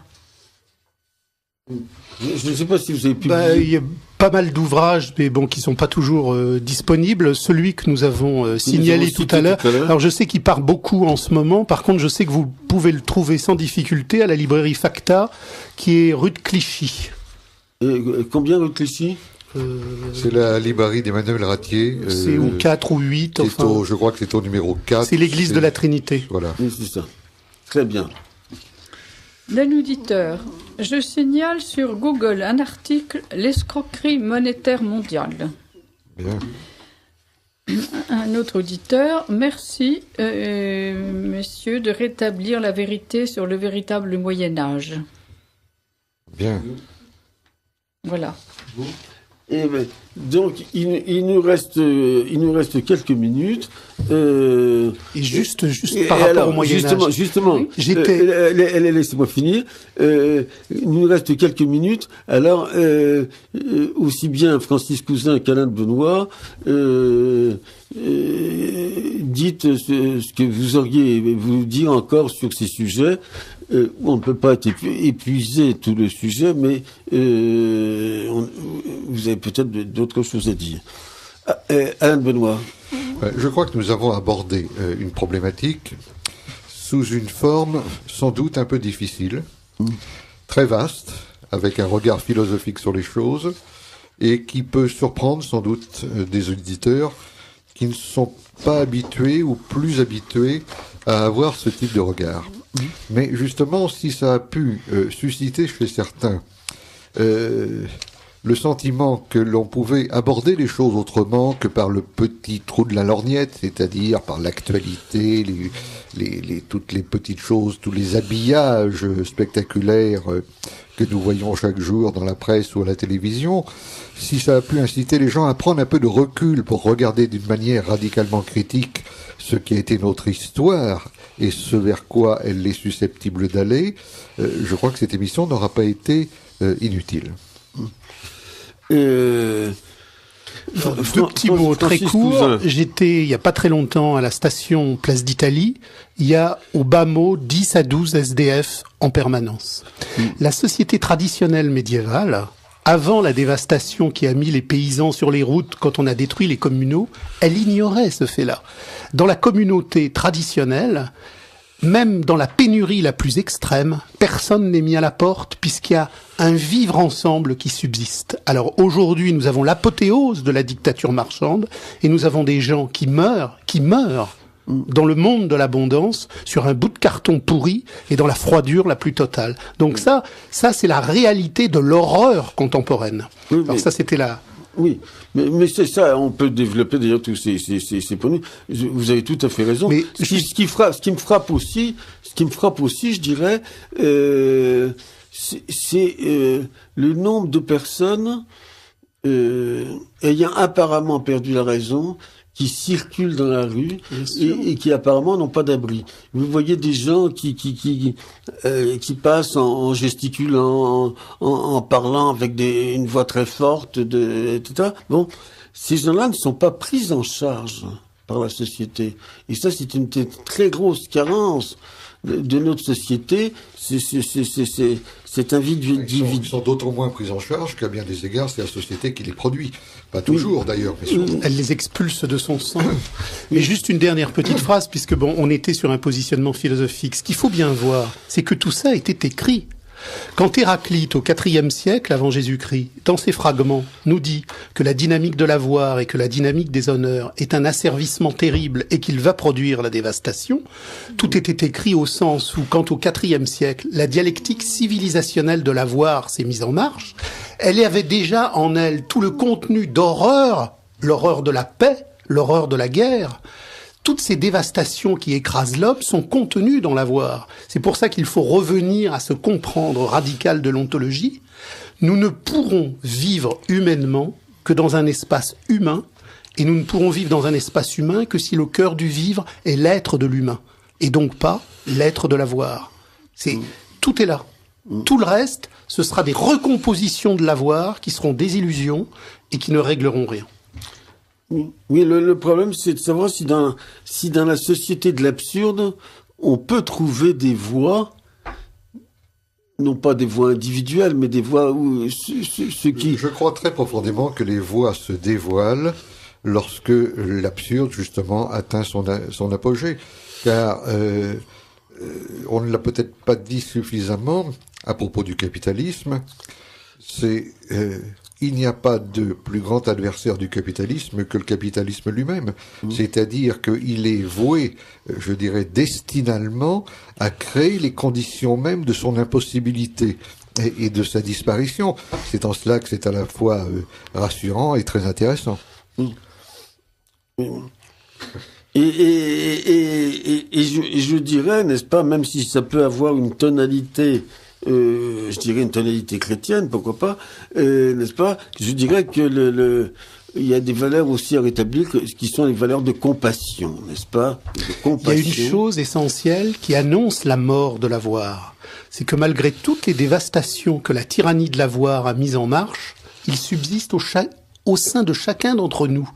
A: Je ne sais pas si vous avez publié.
B: Il y a pas mal d'ouvrages, mais bon, qui sont pas toujours disponibles. Celui que nous avons signalé tout à l'heure. Alors, je sais qu'il part beaucoup en ce moment. Par contre, je sais que vous pouvez le trouver sans difficulté à la librairie Facta, qui est rue de Clichy.
A: Combien rue de Clichy
C: C'est la librairie d'Emmanuel Ratier.
B: C'est au 4 ou 8. Enfin,
C: je crois que c'est au numéro 4.
B: C'est l'église de la Trinité.
C: Voilà.
A: Oui, c'est ça. Très bien.
D: D'un auditeur. Je signale sur Google un article « L'escroquerie monétaire mondiale ».
C: Bien.
D: Un autre auditeur. Merci, messieurs, de rétablir la vérité sur le véritable Moyen-Âge.
C: Bien.
D: Voilà.
A: Et donc il nous reste quelques minutes.
B: Et juste par rapport au Moyen-Âge.
A: Justement, laissez-moi finir. Il nous reste quelques minutes. Alors, aussi bien Francis Cousin qu'Alain de Benoît, dites ce que vous auriez vous dire encore sur ces sujets. On ne peut pas épuiser tout le sujet, mais vous avez peut-être d'autres choses à dire. Alain de Benoît.
C: Je crois que nous avons abordé une problématique sous une forme sans doute un peu difficile, très vaste, avec un regard philosophique sur les choses, et qui peut surprendre sans doute des auditeurs qui ne sont pas habitués ou plus habitués à avoir ce type de regard. Mais justement, si ça a pu susciter chez certains le sentiment que l'on pouvait aborder les choses autrement que par le petit trou de la lorgnette, c'est-à-dire par l'actualité, toutes les petites choses, tous les habillages spectaculaires que nous voyons chaque jour dans la presse ou à la télévision, si ça a pu inciter les gens à prendre un peu de recul pour regarder d'une manière radicalement critique ce qui a été notre histoire et ce vers quoi elle est susceptible d'aller, je crois que cette émission n'aura pas été inutile.
B: Deux petits mots très courts. J'étais, il n'y a pas très longtemps, à la station Place d'Italie. Il y a, au bas mot, 10 à 12 SDF en permanence. La société traditionnelle médiévale, avant la dévastation qui a mis les paysans sur les routes quand on a détruit les communaux, elle ignorait ce fait-là. Dans la communauté traditionnelle, même dans la pénurie la plus extrême, personne n'est mis à la porte puisqu'il y a un vivre ensemble qui subsiste. Alors aujourd'hui, nous avons l'apothéose de la dictature marchande et nous avons des gens qui meurent dans le monde de l'abondance sur un bout de carton pourri et dans la froidure la plus totale. Donc ça c'est la réalité de l'horreur contemporaine.
A: Oui,
B: alors ça c'était là.
A: Oui, mais c'est ça, on peut développer d'ailleurs tous ces points de vue. Vous avez tout à fait raison. Mais ce qui me frappe aussi, je dirais, c'est le nombre de personnes ayant apparemment perdu la raison, qui circulent dans la rue et qui apparemment n'ont pas d'abri. Vous voyez des gens qui passent en gesticulant, en parlant avec une voix très forte, etc. Bon, ces gens-là ne sont pas pris en charge par la société. Et ça, c'est une très grosse carence de notre société. C'est un vide.
C: Ils sont d'autant moins pris en charge qu'à bien des égards, c'est la société qui les produit. Pas toujours, d'ailleurs, mais souvent.
B: Elle les expulse de son sang. Mais juste une dernière petite phrase, puisque on était sur un positionnement philosophique. Ce qu'il faut bien voir, c'est que tout ça était écrit. Quand Héraclite, au IVe siècle avant Jésus-Christ, dans ses fragments, nous dit que la dynamique de l'avoir et que la dynamique des honneurs est un asservissement terrible et qu'il va produire la dévastation, tout était écrit au sens où, quand au IVe siècle, la dialectique civilisationnelle de l'avoir s'est mise en marche, elle avait déjà en elle tout le contenu d'horreur, l'horreur de la paix, l'horreur de la guerre. Toutes ces dévastations qui écrasent l'homme sont contenues dans l'avoir. C'est pour ça qu'il faut revenir à ce comprendre radical de l'ontologie. Nous ne pourrons vivre humainement que dans un espace humain, et nous ne pourrons vivre dans un espace humain que si le cœur du vivre est l'être de l'humain, et donc pas l'être de l'avoir. Tout est là. Tout le reste, ce sera des recompositions de l'avoir qui seront des illusions et qui ne régleront rien.
A: Oui, le problème, c'est de savoir si dans la société de l'absurde, on peut trouver des voies, non pas des voies individuelles, mais des voies où ceux qui...
C: Je crois très profondément que les voies se dévoilent lorsque l'absurde, justement, atteint son apogée. Car on ne l'a peut-être pas dit suffisamment à propos du capitalisme, il n'y a pas de plus grand adversaire du capitalisme que le capitalisme lui-même. C'est-à-dire qu'il est voué, je dirais, destinalement à créer les conditions même de son impossibilité et de sa disparition. C'est en cela que c'est à la fois rassurant et très intéressant.
A: Et je dirais, n'est-ce pas, même si ça peut avoir une tonalité je dirais une tonalité chrétienne, pourquoi pas, n'est-ce pas? Je dirais que il y a des valeurs aussi à rétablir qui sont les valeurs de compassion, n'est-ce pas? De compassion.
B: Il y a une chose essentielle qui annonce la mort de l'avoir. C'est que malgré toutes les dévastations que la tyrannie de l'avoir a mises en marche, il subsiste au sein de chacun d'entre nous,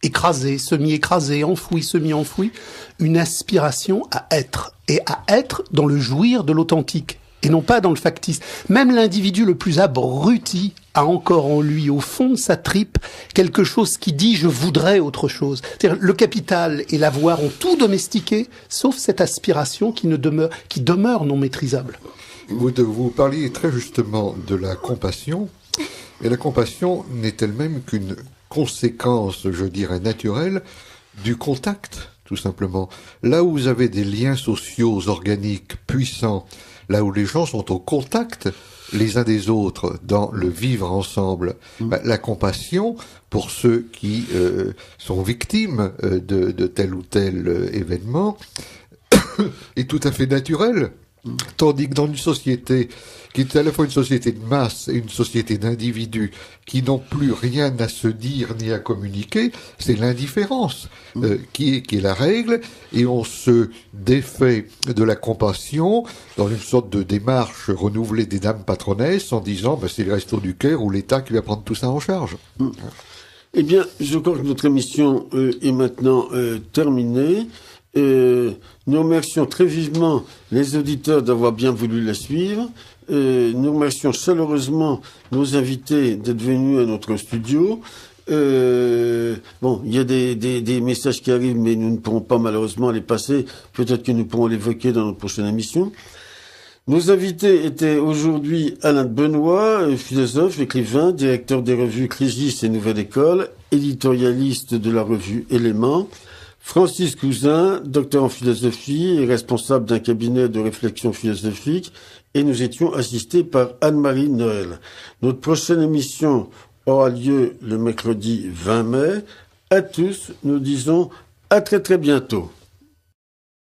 B: écrasé, semi-écrasé, enfoui, semi-enfoui, une aspiration à être, et à être dans le jouir de l'authentique, et non pas dans le factice. Même l'individu le plus abruti a encore en lui, au fond de sa tripe, quelque chose qui dit « je voudrais autre chose ». C'est-à-dire, le capital et l'avoir ont tout domestiqué, sauf cette aspiration qui demeure non maîtrisable.
C: Vous parliez très justement de la compassion, et la compassion n'est elle-même qu'une conséquence, je dirais, naturelle du contact, tout simplement. Là où vous avez des liens sociaux organiques puissants, là où les gens sont au contact les uns des autres dans le vivre ensemble, la compassion pour ceux qui sont victimes de tel ou tel événement est tout à fait naturelle. Tandis que dans une société qui est à la fois une société de masse et une société d'individus qui n'ont plus rien à se dire ni à communiquer, c'est l'indifférence qui est la règle, et on se défait de la compassion dans une sorte de démarche renouvelée des dames patronesses en disant c'est le Restos du Cœur ou l'État qui va prendre tout ça en charge.
A: Eh bien, je crois que notre émission est maintenant terminée. Nous remercions très vivement les auditeurs d'avoir bien voulu la suivre. Nous remercions chaleureusement nos invités d'être venus à notre studio. Bon, il y a des messages qui arrivent, mais nous ne pourrons pas malheureusement les passer. Peut-être que nous pourrons l'évoquer dans notre prochaine émission. Nos invités étaient aujourd'hui Alain de Benoît, philosophe, écrivain, directeur des revues Crisis et Nouvelle École, éditorialiste de la revue Éléments, Francis Cousin, docteur en philosophie et responsable d'un cabinet de réflexion philosophique, et nous étions assistés par Anne-Marie Noël. Notre prochaine émission aura lieu le mercredi 20 mai. À tous, nous disons à très très bientôt.